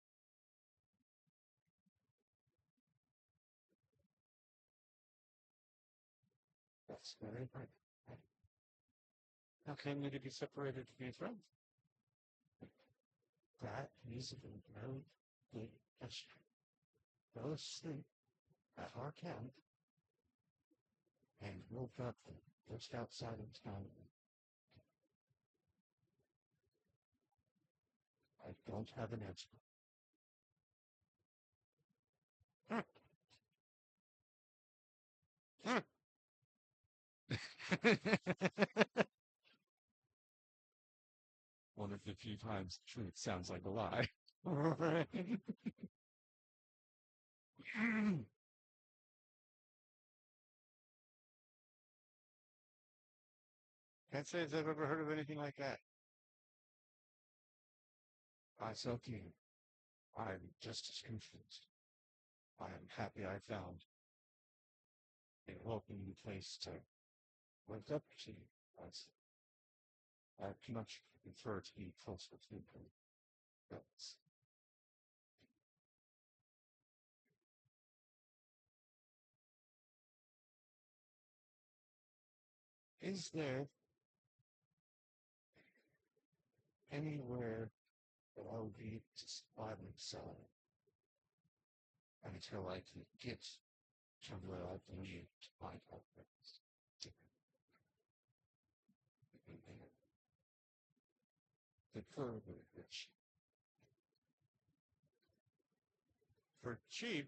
S1: That's very right. How came you to be separated from your friends? That is a very good question. Fell asleep at our camp and woke up just outside of town. I don't have an answer.
S3: One of the few times truth sounds like a lie. Can't say as I've ever heard of anything like that. I so keen. I'm just as confused. I am happy I found a welcoming place to wake up to you. As I much prefer to be close with you. Yes. Is there anywhere that I would be just by myself until I can get to where I believe to find out the further which for cheap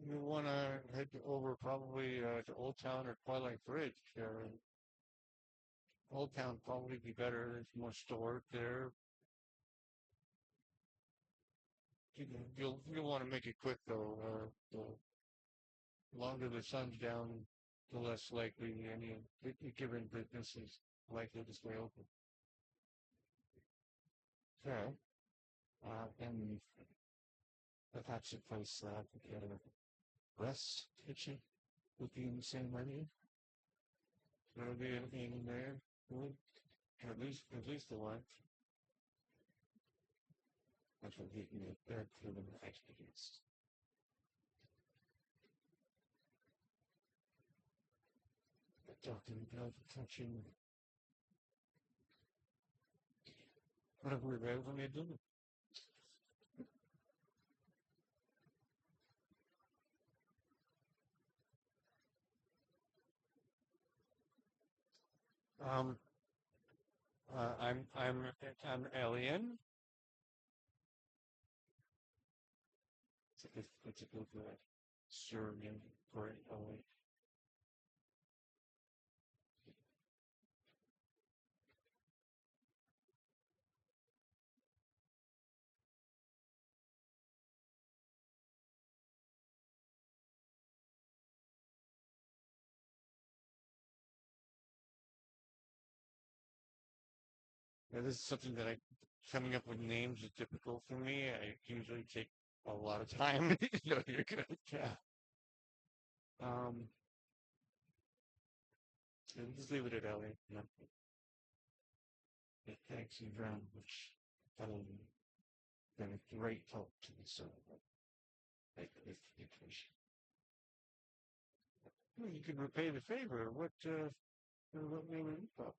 S3: you want to head over probably to Old Town or Twilight Bridge. Old Town probably be better. There's more stored there. You'll want to make it quick though. The longer the sun's down, the less likely any given business is likely to stay open. Okay. And perhaps a place that rest kitchen would be in the same menu. There'll be anything in there. Good. At least the lunch. That's what we can get there for the activities. Talking about touching. What have we read when they do it? Um, I'm alien. It's a good word. Syrian for it. Yeah, this is something that coming up with names is difficult for me. I usually take a lot of time. No, you're good. Yeah. Um, so just leave it at Ellie. No. Thanks you very much. Been a great help to me, so if you could repay the favor. What name are you from?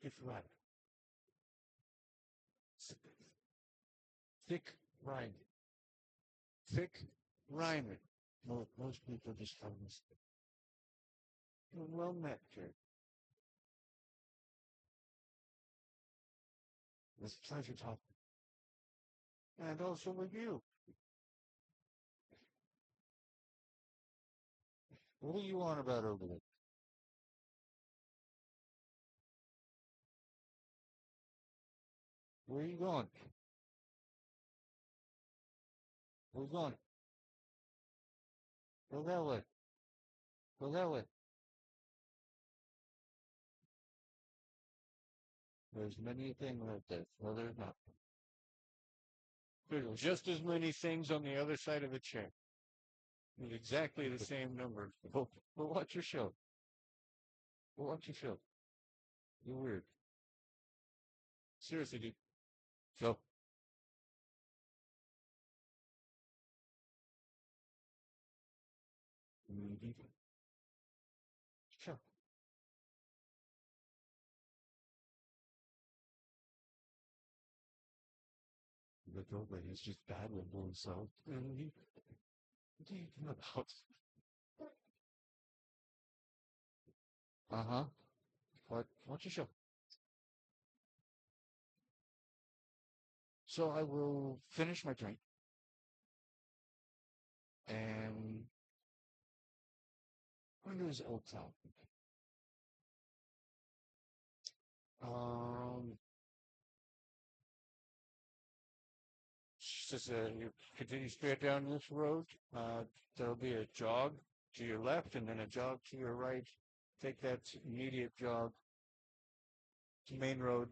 S3: If right. Thick rhyming. Thick rhyming. Most people just call this. Well met, Kurt. It was a pleasure talking. And also with you. What are you on about over there? Where are you going? Where are you going? Go that way. Go that way. There's many things like this. No, there's not. There's just as many things on the other side of the chair. With exactly the same number. But watch your show. Well, watch your show. You're weird. Seriously, dude. Go. Mhm. Sure. The doorway is just bad with himself. What do you know about? Uh-huh. But watch your show.
S1: So I will finish my drink and what is Old Town? Um, just you continue straight down this road. There'll be a jog to your left and then a jog to your right. Take that immediate jog to main road.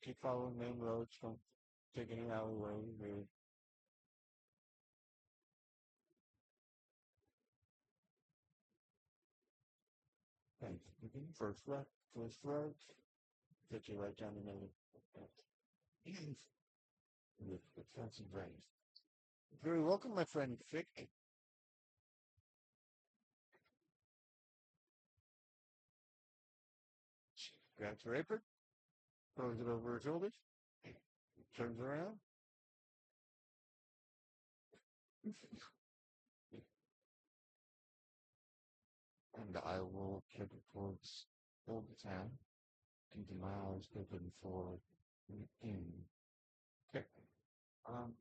S1: Keep following main roads. Don't take any alleyway. Really. And first left, first right. Take you right down the middle. With fancy brains. Very welcome, my friend Fick. Grabs her apron, throws it over her shoulders, turns around. And I will kick it towards Old Town, keeping my eyes open for in. Okay.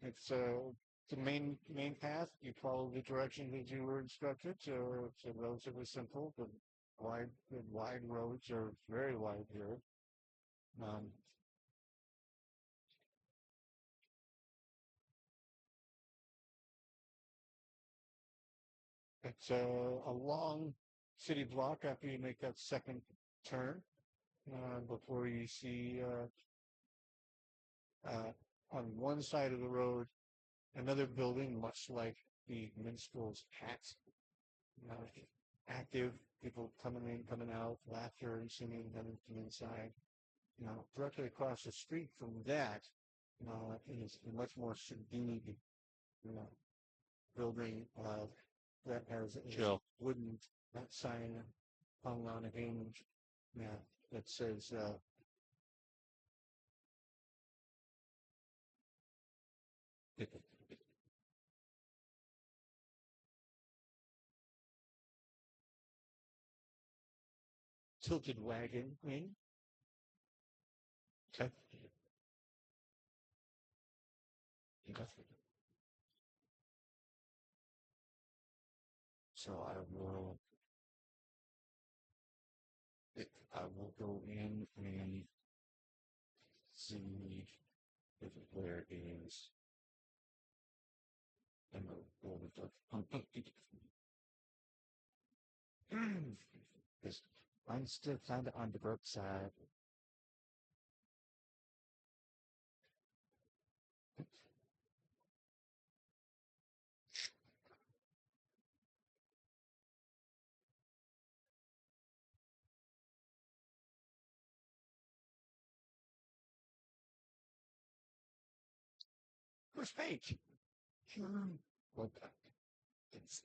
S1: It's the main path. You follow the directions that you were instructed. So it's relatively simple. The wide roads are very wide here. Um, it's a long city block after you make that second turn before you see on one side of the road another building, much like the minstrel's hat, uh, active people coming in, coming out, laughter and singing coming from inside. Directly across the street from that is a much more subdued, building that has a
S3: Chill.
S1: wooden sign hung on a hinge, that says tilted wagon wing. Okay. Okay. So I will go in and see if there is an Yes, I'm still kind of on the broke side. Where's Paige? Well, it's,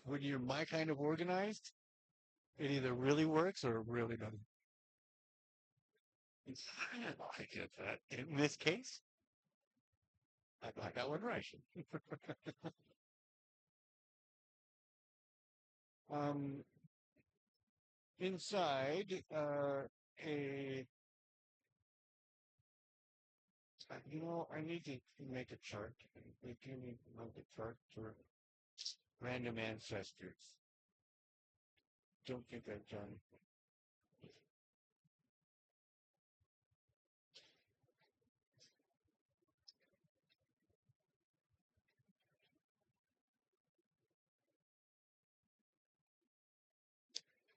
S1: when you're my kind of organized, it either really works or it really doesn't. I get that. In this case, I got that one right. um, inside a I need to make a chart. We do need to make a chart for random ancestors. Don't think I've done.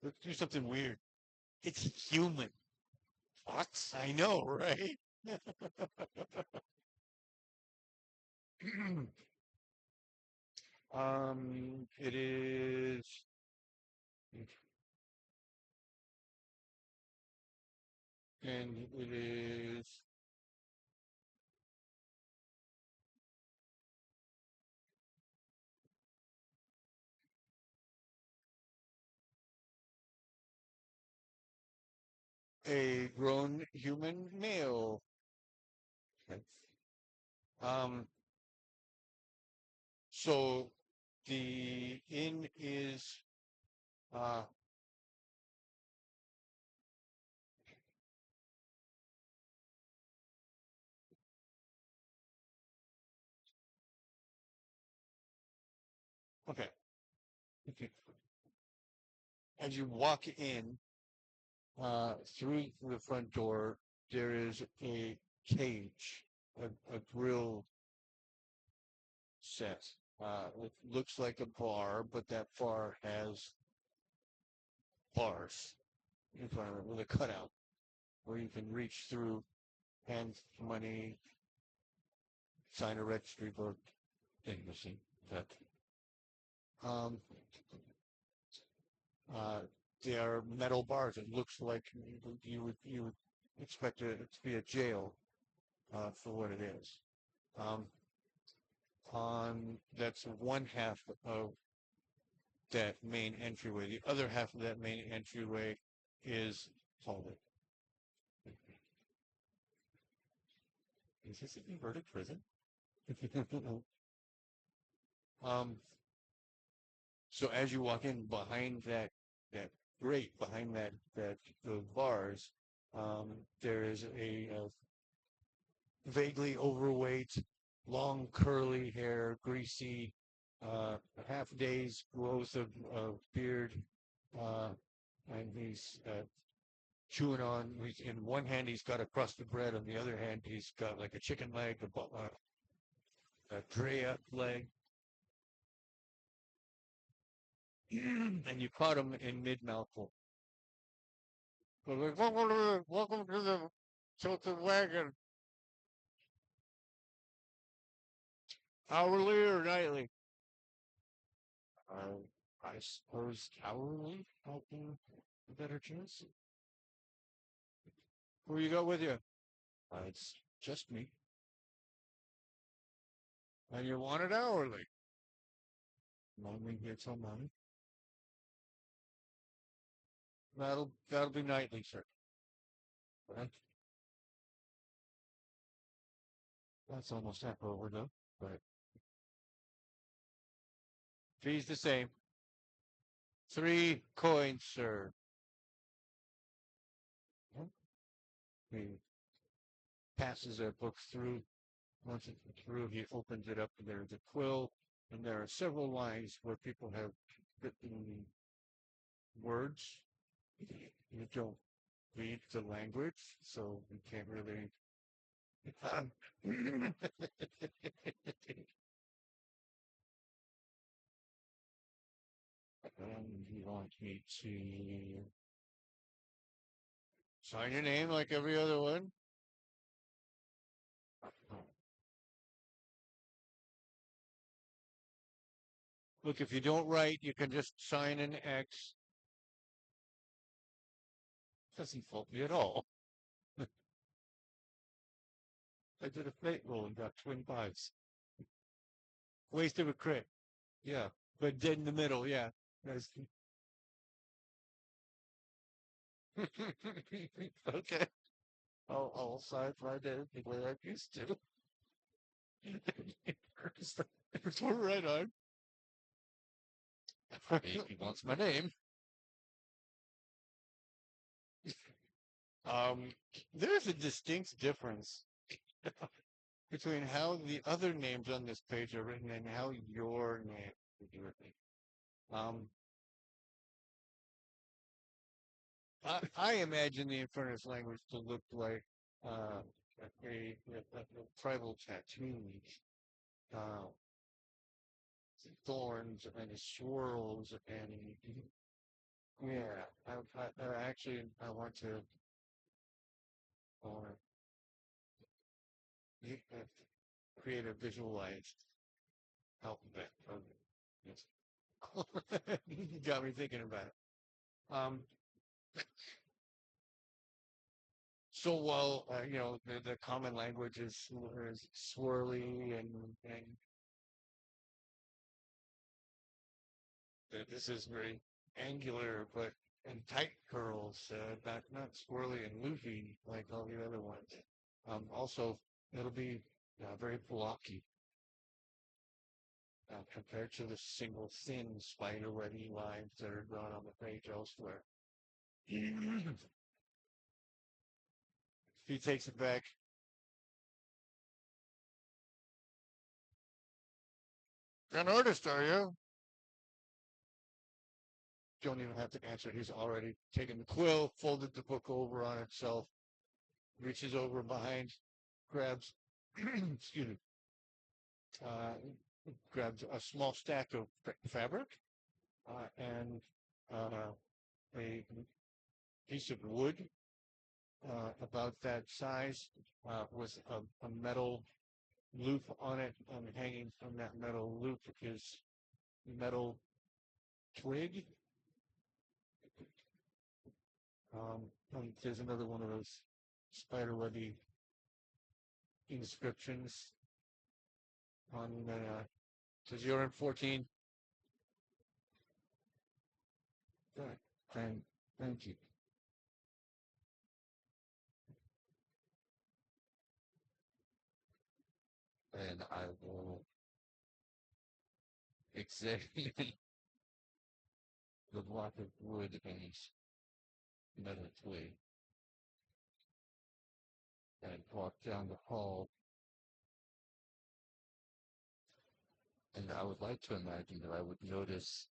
S1: Let's do something weird. It's human. What? I know, right? It is, and it is a grown human male. Okay. Um, so the inn is uh, Okay. Okay. As you walk in through the front door, there is a cage, a grill set. It looks like a bar, but that bar has bars in front of it with a cutout where you can reach through, hand money, sign a registry book, thing machine. That. Um, they are metal bars. It looks like you would expect it to be a jail for what it is. On that's one half of that main entryway. The other half of that main entryway is hold it. Is this an inverted prison? um. So as you walk in behind that grate, behind that the bars, there is a vaguely overweight, long curly hair, greasy, half day's growth of beard, uh, and he's chewing on. In one hand, he's got a crust of bread. On the other hand, he's got like a chicken leg, a Drea leg, and you caught him in mid mouthful. Like, welcome to the tilted wagon, hourly or nightly? I suppose hourly might be a better chance. Who you got with you? It's just me. And you want it hourly? Money gets on money. That'll be nightly, sir. Right? That's almost half over though. But fee's the same. 3 coins, sir. He passes a book through. Once it's through, he opens it up, and there's a quill, and there are several lines where people have written words. You don't read the language, so you can't really. You want me to sign your name like every other one? Look, if you don't write, you can just sign an X. Doesn't fault me at all. I did a fate roll and got twin fives. Waste of a crit. Yeah. But dead in the middle, yeah. That's... Okay. I'll sign my name the way I used to. We're right on. He wants my name. Um, there's a distinct difference between how the other names on this page are written and how your name is written. I imagine the Infernus language to look like a tribal tattoo, uh, thorns and swirls and yeah. Actually I want to uh, create a visualized alphabet. Yes. You got me thinking about it. Um, so while the common language is swirly and this is very angular, but and tight curls, not swirly and loopy like all the other ones. Also, it'll be very blocky compared to the single thin spider-webby lines that are drawn on the page elsewhere. He takes it back. An artist, are you? don't even have to answer. He's already taken the quill, folded the book over on itself, reaches over behind, grabs, excuse me, uh, grabs a small stack of fabric and a piece of wood about that size with a metal loop on it, and hanging from that metal loop is metal twig. And there's another one of those spiderwebby inscriptions on says you're in 14. Good. Thank you. And I will examine the block of wood and metal twig and walk down the hall. And I would like to imagine that I would notice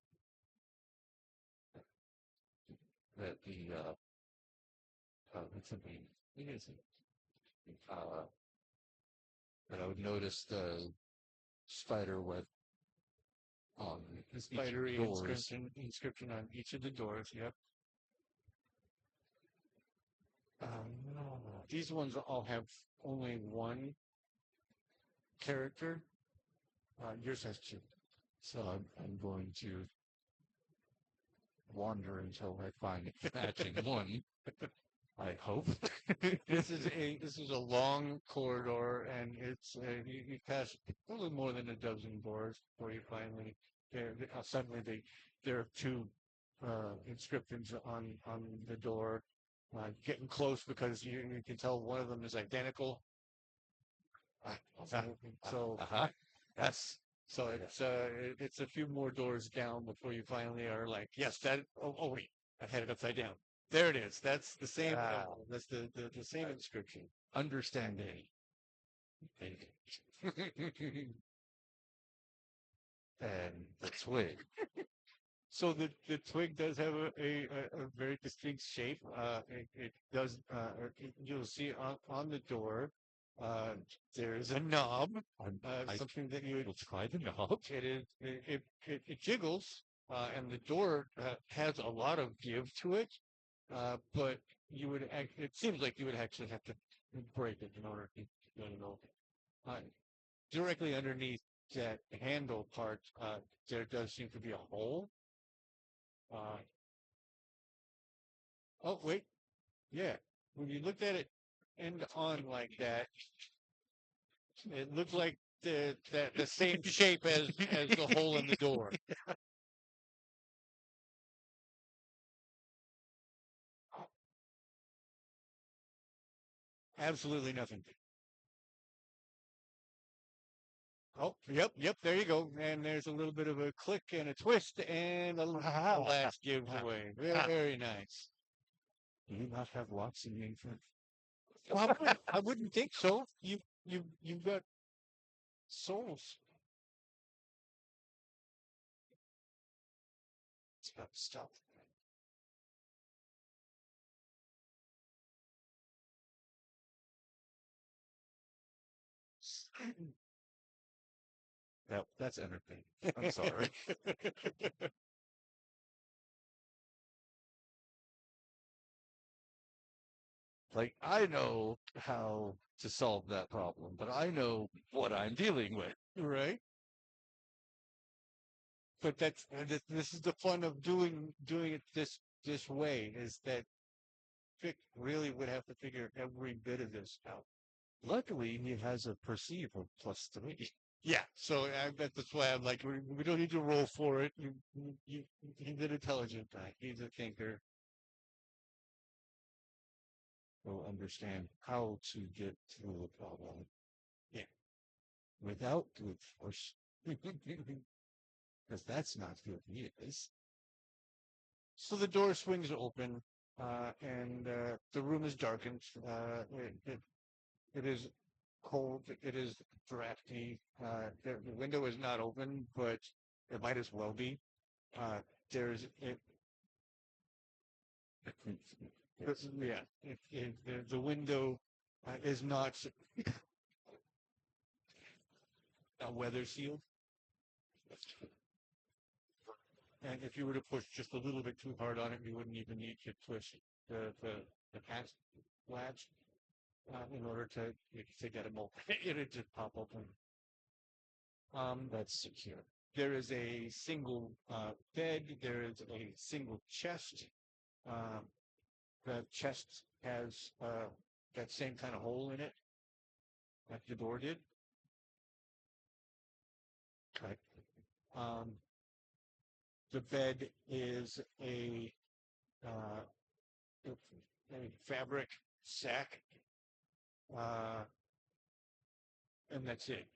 S1: that the what's it mean? What is it? That I would notice the spider web on the spidery inscription on each of the doors. Yep. These ones all have only one character. Yours has two. So I'm going to wander until I find a matching one. I hope. This is a long corridor, and it's you pass probably more than a dozen doors before you finally suddenly there are two inscriptions on the door, getting close because you can tell one of them is identical. So yes. So it's a few more doors down before you finally are like, yes, that. Oh wait, I had it upside down. There it is. That's the same. That's the same inscription. Understanding. And the twig. So the twig does have a very distinct shape. It does. You'll see on the door. There's a knob. Something that you would try the knob. It jiggles, and the door has a lot of give to it. But you would. It seems like you would actually have to break it in order to get it open. Directly underneath that handle part, there does seem to be a hole. Oh, wait. Yeah. When you looked at it end on like that, it looked like the same shape as the hole in the door. Absolutely nothing. Oh, yep, there you go. And there's a little bit of a click and a twist, and a last gives away. Very nice. Do you not have locks in the infant? Well, I wouldn't think so. You've got souls. Stop. That's entertaining. I'm sorry. Like, I know how to solve that problem, but I know what I'm dealing with. Right? But this is the fun of doing it this way, is that Vic really would have to figure every bit of this out. Luckily, he has a perceive of +3. Yeah, so that's why I'm like, we don't need to roll for it. He's an intelligent guy. He's a thinker. Will understand how to get through a problem. Yeah, without brute force, because that's not who he is. So the door swings open, and the room is darkened. It is cold. It is drafty. The window is not open, but it might as well be. There's Yeah, if the window is not weather sealed, and if you were to push just a little bit too hard on it, you wouldn't even need to push the past latch in order to get it open. It'd just pop open.
S3: That's secure.
S1: There is a single bed. There is a single chest. Um, the chest has that same kind of hole in it that the door did. Okay. Um, the bed is uh, a fabric sack, uh, and that's it.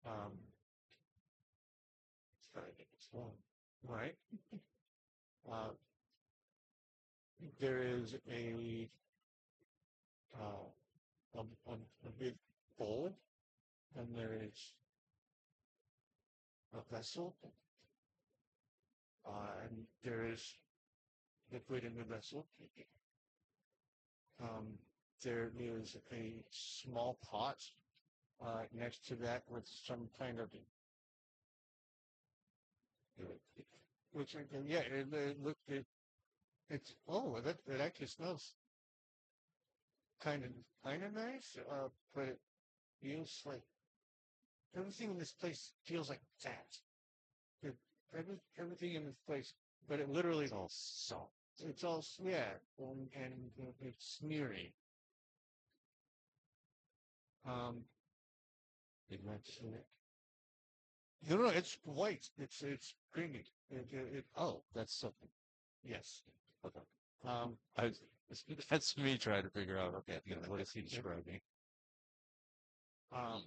S1: Um, right. Uh, there is a big bowl, and there is a vessel, and there is liquid in the vessel. There is a small pot next to that with some kind of looks like yeah, it's it actually smells kind of nice, but it feels like everything in this place feels like that. It, everything in this place, but it literally
S3: It's all salt.
S1: it's all yeah, and it's smeary. Um,
S3: Big mention it.
S1: no, it's white. It's creamy.
S3: Oh, that's something.
S1: Yes.
S3: Okay.
S1: Um,
S3: I, that's me trying to figure out, okay, what is he describing?
S1: um,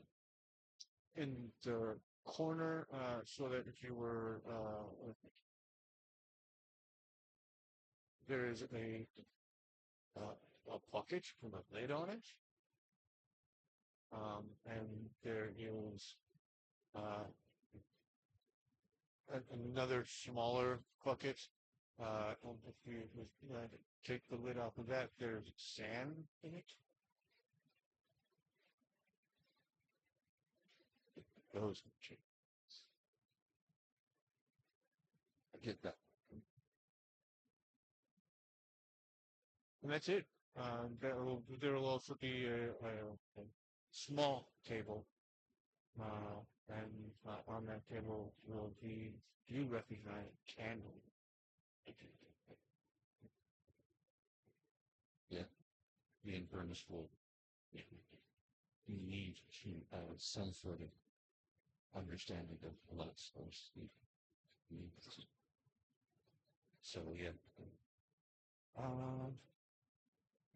S1: in the corner, so that if you were, there is a bucket with a lid on it, and there is uh, another smaller bucket. And if you take the lid off of that, there's sand in it. Those
S3: I get that.
S1: and that's it. There will also be a small table, and on that table will be, you recognize candle.
S3: Yeah. The infernus will need to some sort of understanding of blood source. So yeah.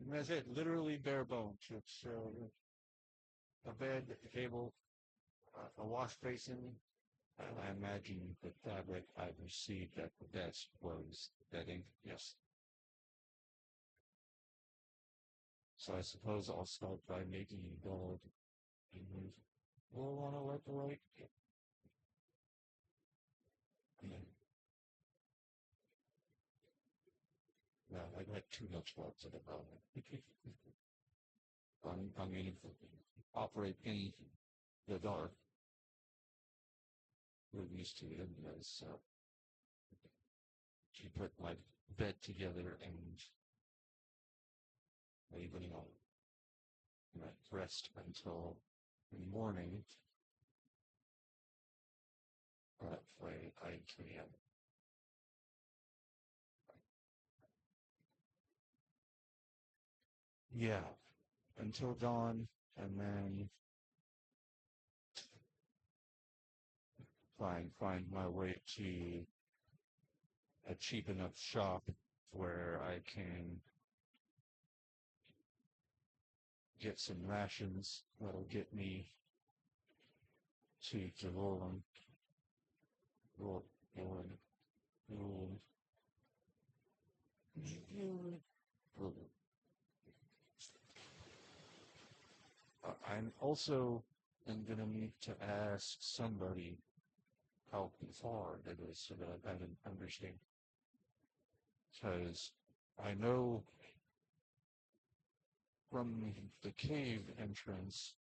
S1: And that's it. Literally bare bones. It's a bed, a table, a wash basin.
S3: I imagine the fabric I received at the desk was bedding.
S1: Yes.
S3: So I suppose I'll start by making gold.
S1: We'll want to wipe away.
S3: Yeah, I got too much work at the moment. I'm going to operate in the dark. We're used to it, so to put my bed together and even rest until the morning. That way I can yeah, until dawn, and then find my way to a cheap enough shop where I can get some rations that'll get me to Jerusalem. I'm also going to need to ask somebody how far it is so that I can understand. Because I know from the cave entrance,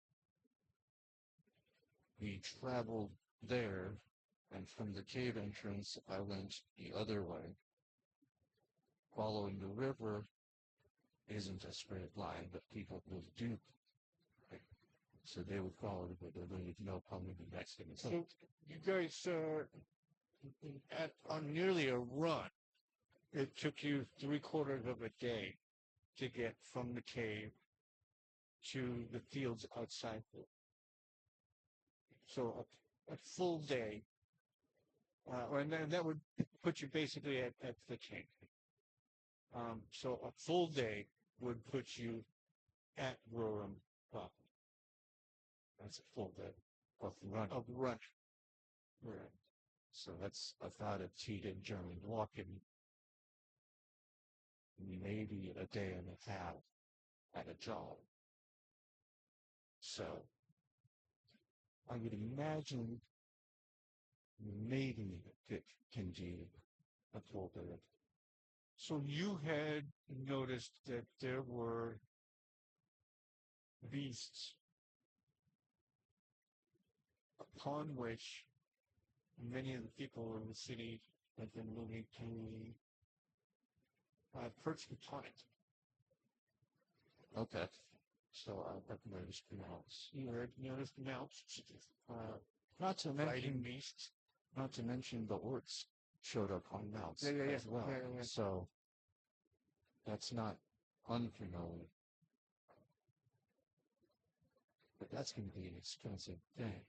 S3: we traveled there, and from the cave entrance, I went the other way. Following the river isn't a straight line, but people will do. Right? So they would follow the river, they would know probably the next thing. So you guys on nearly a run. It took you 3/4 of a day to get from the cave to the fields outside. So a full day, and then that would put you basically at the cave. So a full day would put you at Corum. Well, that's a full day of run. Right. So that's about a 2-day journey walking, maybe a day and a half at a job. So I would imagine maybe it can do a full day. So you had noticed that there were beasts upon which many of the people in the city have been moving to perch upon it. Okay. So I've noticed mounts. You had noticed mounts. Not to mention beasts. Not to mention the orcs showed up on mounts as well. Yeah. So that's not unfamiliar. But that's going to be an expensive thing.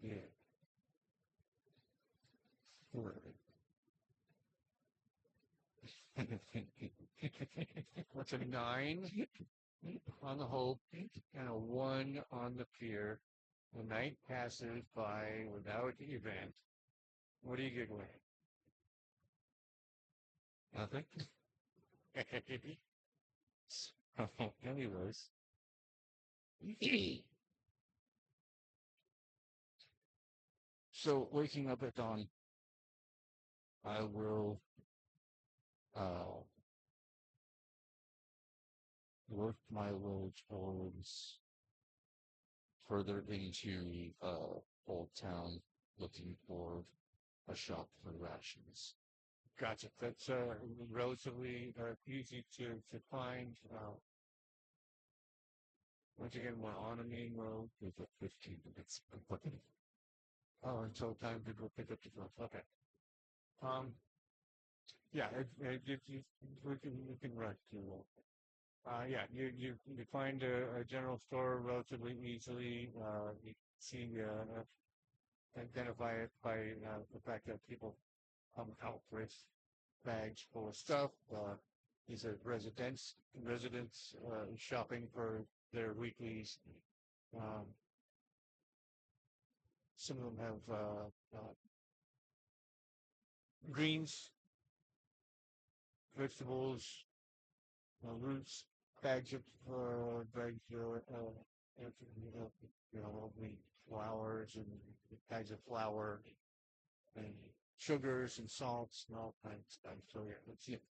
S3: Yeah. What's a 9 on the hope and a 1 on the fear? The night passes by without event. What are you giggling at? Nothing? So, anyways. So, waking up at dawn, I will work my way towards further into Old Town, looking for a shop for rations. Gotcha. That's relatively easy to find. Once again, we're on a main road with 15 minutes. Oh, until time to go pick up the phone. Okay. Yeah, we can run to. Yeah, you find a general store relatively easily. You see, identify it by the fact that people come out with bags full of stuff. These are residents shopping for their weeklies. Some of them have greens, vegetables, roots, bags of wheat flours and bags of flour and sugars and salts and all kinds of stuff. So yeah, that's it.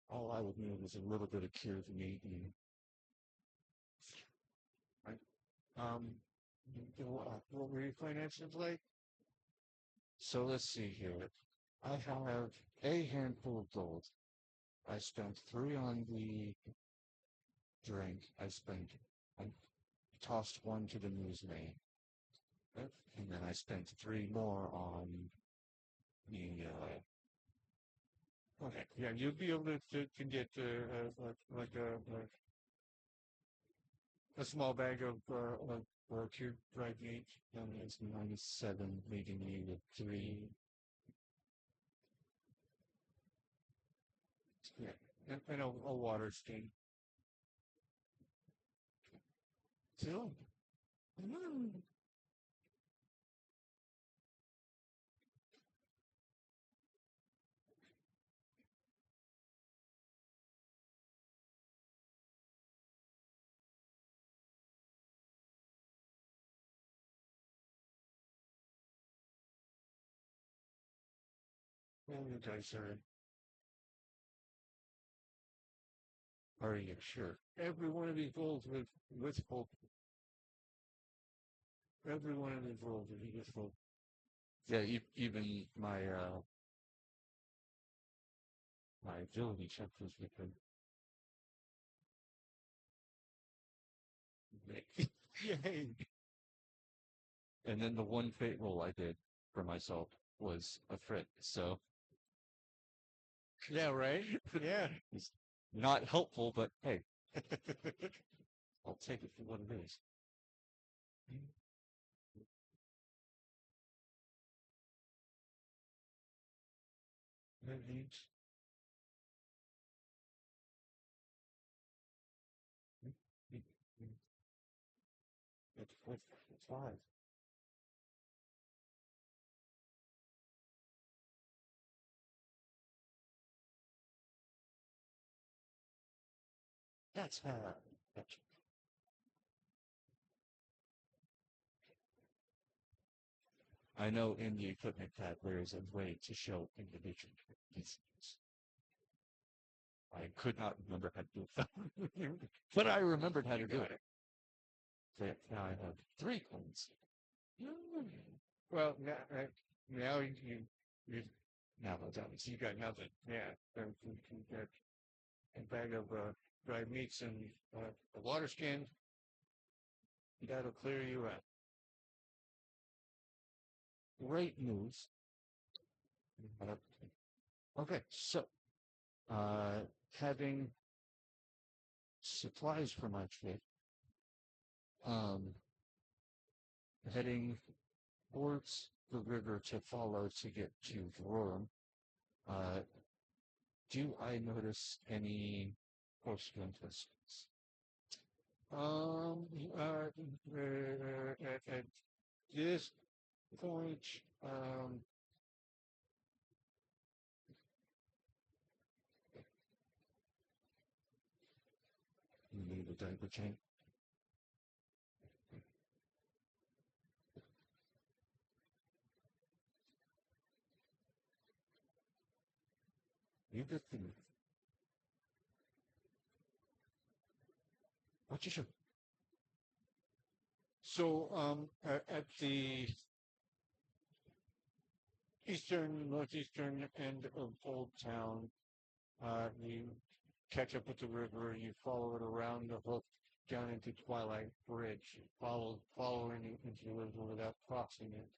S3: All I would need is a little bit of cured meat and right. What were your finances like? So let's see here. I have a handful of gold. I spent 3 on the drink. I tossed 1 to the newsman. And then I spent 3 more on the okay. Yeah, you'll be able to get like a small bag of cured dried meat. And it's 97, leaving me with 3. Yeah, and a water stain. Cool.
S1: All the dice are you sure? Every one of these rolls with hope. Every one of these rolls is with hope. Yeah, even my agility check was with him. Yay! And then the one fate roll I did for myself was a crit. So yeah, right. Yeah, it's not helpful, but hey, I'll take it for what it is. It's five. That's I know in the equipment tab there is a way to show individual pieces. I could not remember how to do it, but I remembered how to do it. So now I have 3 coins. Well, now you now you got nothing. Yeah, you got a bag of dried meats and a water skin. That'll clear you out. Great news. Okay, so having supplies for my trip, heading towards the river to follow to get to Corum, do I notice any horse infestations? At this point, you need a diaper change. You just what you should. So, at the northeastern end of Old Town, you catch up with the river, you follow it around the hook down into Twilight Bridge, following it into the river without crossing it.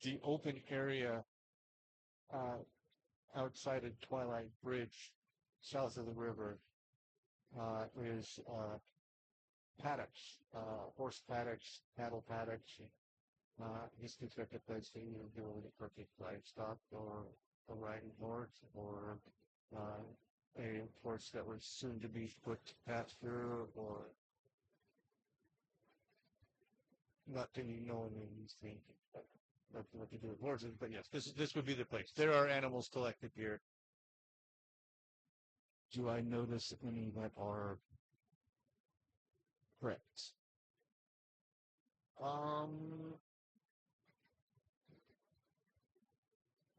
S1: The open area outside of Twilight Bridge, south of the river, is paddocks, horse paddocks, cattle paddocks. This looks like a place that you would do with a perfect livestock or a riding horse or a horse that was soon to be put to pasture or not that you know any of these things. Nothing what to do with horses, but yes, this would be the place. There are animals collected here. Do I notice any that are correct?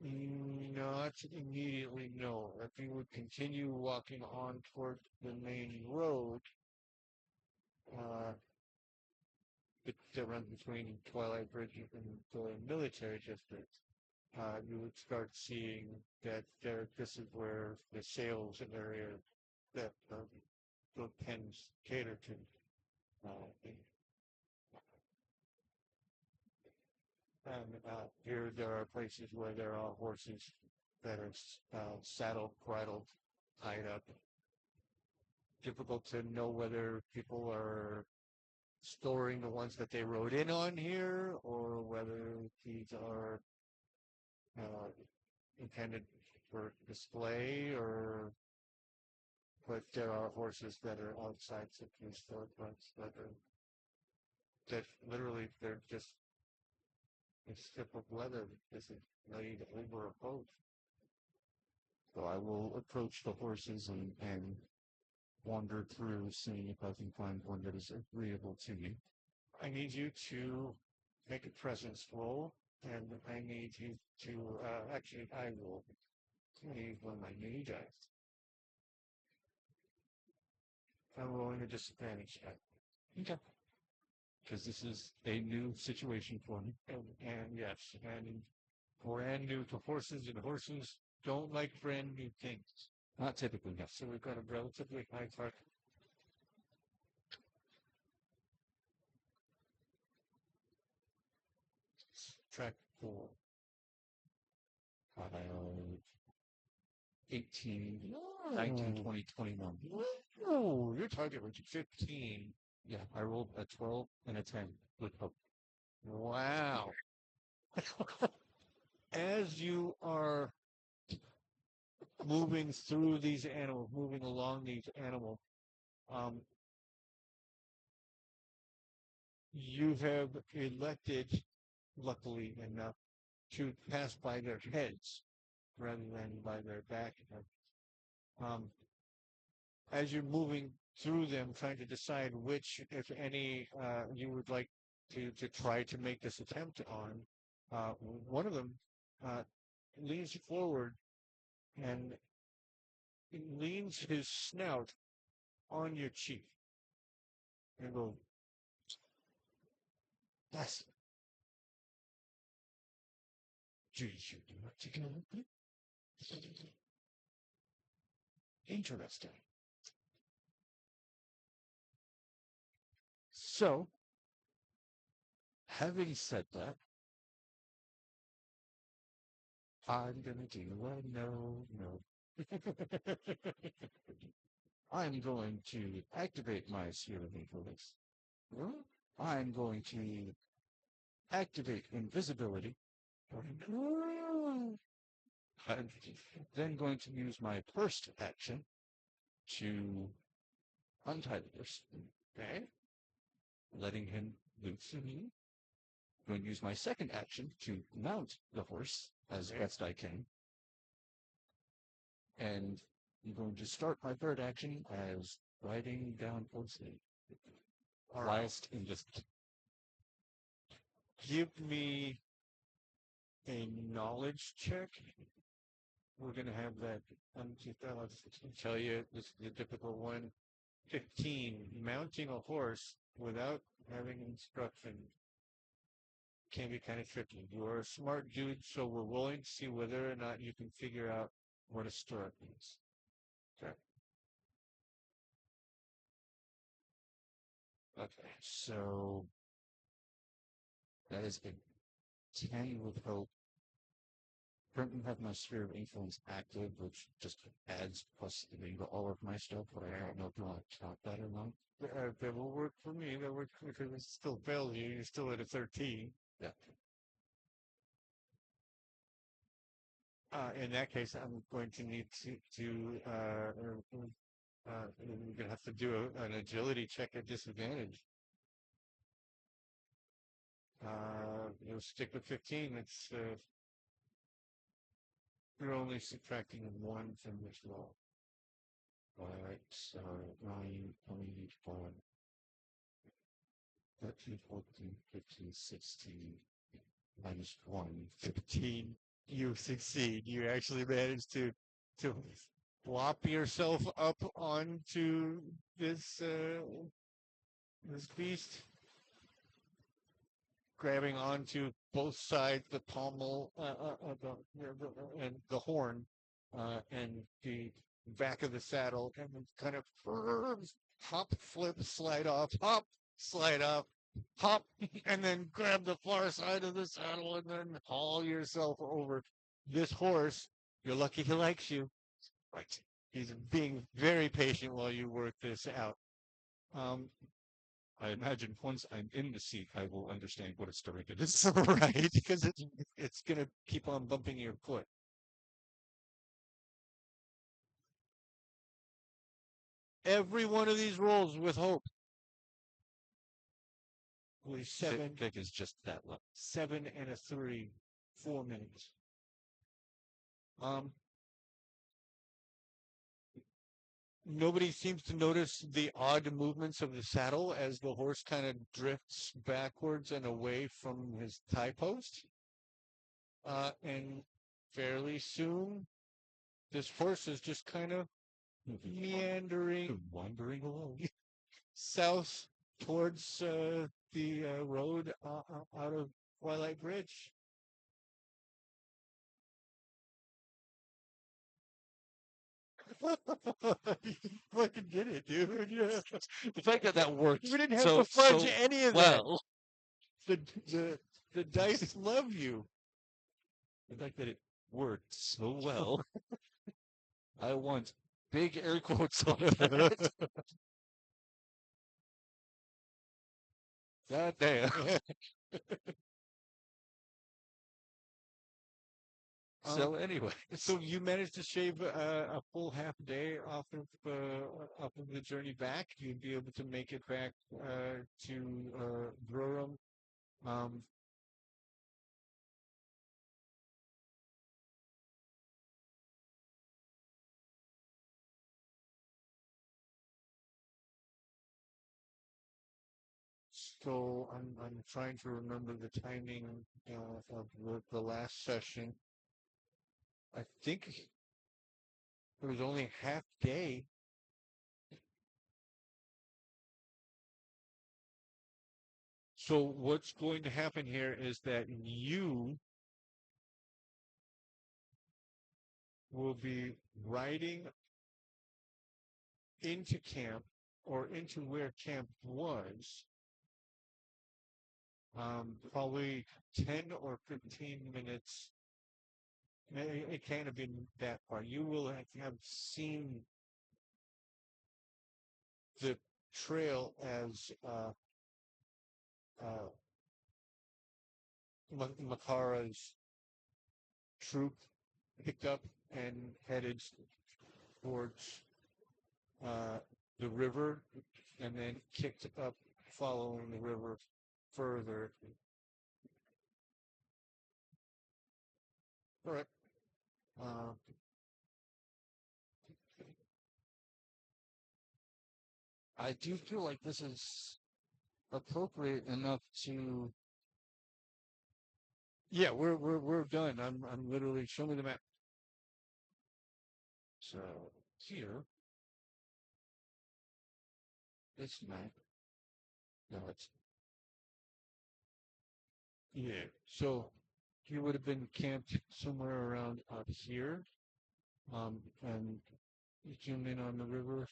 S1: Not immediately, no. If you would continue walking on toward the main road, uh, that runs between Twilight Bridge and the military district, you would start seeing that this is where the sales area that the pens cater to. And here there are places where there are horses that are saddled, bridled, tied up. Difficult to know whether people are storing the ones that they rode in on here or whether these are intended for display or but there are horses that are outside these storefronts that literally they're just a strip of leather that isn't laid over a boat. So I will approach the horses and wander through, seeing if I can find one that is agreeable to me. I need you to make a presence roll, and I need you to, actually, I will leave one of my mini dice. I'm rolling a disadvantage check.
S3: Okay. Because this is a new situation for me.
S1: And yes, and brand new to horses, and horses don't like brand new things.
S3: Not typically, yes.
S1: So we've got a relatively high target. Track 4.
S3: 18, 19, 20, 21.
S1: Oh, your target was 15.
S3: Yeah, I rolled a 12 and a 10 with hope.
S1: Wow. As you are moving through these animals, moving along these animals, you have elected, luckily enough, to pass by their heads rather than by their back. As you're moving through them, trying to decide which, if any, you would like to try to make this attempt on, one of them leans forward and leans his snout on your cheek and goes, "That's do you want to go with me?" Interesting.
S3: So, having said that, I'm gonna do a no. I'm going to activate my sphere of influence. I'm going to activate invisibility. I'm then going to use my first action to untie the horse. Okay. Letting him loose. Going to use my second action to mount the horse as best I can. And I'm going to start my third action as riding down towards him. Whilst invisible.
S1: Give me a knowledge check. We're going to have that. I'll tell you, this is the difficult one. 15. Mounting a horse without having instruction can be kind of tricky. You're a smart dude, so we're willing to see whether or not you can figure out what a stirrup means. Okay.
S3: Okay, so that is a 10 with hope. Currently have my sphere of influence active, which just adds plus 3 to all of my stuff, but I don't know if you want to count that or not.
S1: That will work for me. That works because it still fails you. You're still at a 13.
S3: Yeah.
S1: In that case, I'm going to need we're going to have to do an agility check at disadvantage. You'll stick with 15. It's you're only subtracting 1 from this roll. All right, so 9, 21, 13, 14, 15, 16, minus 1, 15. You succeed. You actually managed to flop yourself up onto this this beast, grabbing onto both sides, the pommel and the horn, and the back of the saddle, and then kind of hop, flip, slide off, hop, slide off, hop, and then grab the far side of the saddle and then haul yourself over. This horse, you're lucky he likes you. Right. He's being very patient while you work this out.
S3: I imagine once I'm in the seat, I will understand what it's directed at.
S1: Right, because it's going to keep on bumping your foot. Every one of these rolls with hope. With 7.
S3: Vic is just that low.
S1: 7 and a 3, 4 minutes. Nobody seems to notice the odd movements of the saddle as the horse kind of drifts backwards and away from his tie post. And fairly soon, this horse is just kind of meandering, wandering along south towards the road out of Twilight Bridge. You fucking did it, dude. Yeah.
S4: The fact that that worked
S1: We didn't have
S4: so
S1: to fudge
S4: so
S1: any of
S4: well.
S1: that. The dice love you.
S4: The fact that it worked so well. I want big air quotes on that. God damn. So anyway,
S1: So you managed to shave a full half day off of the journey back. You'd be able to make it back to Corum. Um, so I'm trying to remember the timing of the last session. I think it was only half day. So what's going to happen here is that you will be riding into camp or into where camp was, probably 10 or 15 minutes. It can't have been that far. You will have seen the trail as Makara's troop picked up and headed towards the river and then kicked up following the river further. All right.
S4: I do feel like this is appropriate enough to.
S1: Yeah, we're done. I'm literally show me the map. So here, this map. No, it's yeah. So you would have been camped somewhere around out here, and you zoom in on the river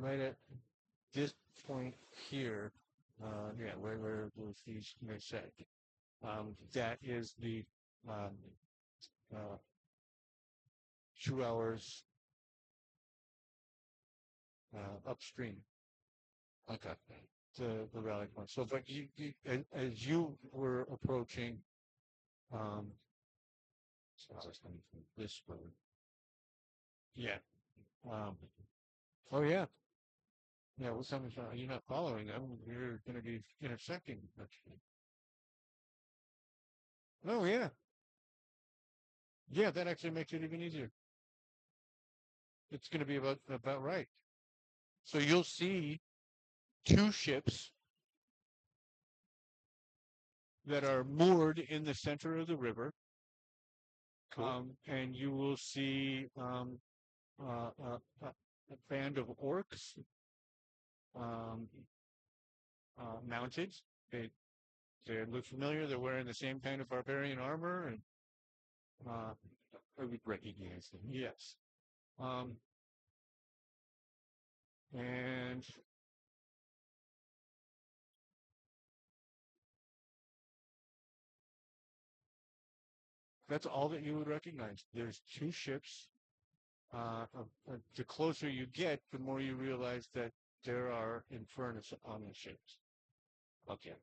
S1: right at this point here. Yeah, where these set. That is the um, uh, 2 hours upstream.
S4: Okay.
S1: The rally point. So, but as you were approaching, so I was coming from this road. Yeah. Um, oh yeah. Yeah. What's happening? You're not following them. You're going to be intersecting. Oh yeah. Yeah, that actually makes it even easier. It's going to be about right. So you'll see two ships that are moored in the center of the river.
S4: Cool.
S1: And you will see a band of orcs mounted. They look familiar. They're wearing the same kind of barbarian armor, and I would recognize them. Yes. And that's all that you would recognize. There's two ships. The closer you get, the more you realize that there are Infernus on the ships. Okay.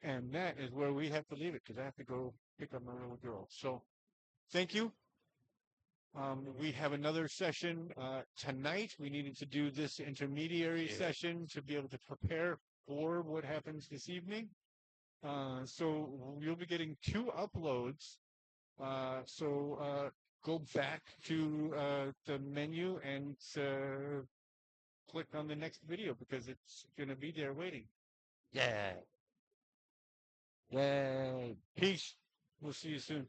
S1: And that is where we have to leave it because I have to go pick up my little girl. So thank you. We have another session tonight. We needed to do this intermediary session to be able to prepare for what happens this evening. So you'll be getting 2 uploads. So go back to the menu and click on the next video because it's going to be there waiting.
S4: Yeah. Yay.
S1: Peace. We'll see you soon.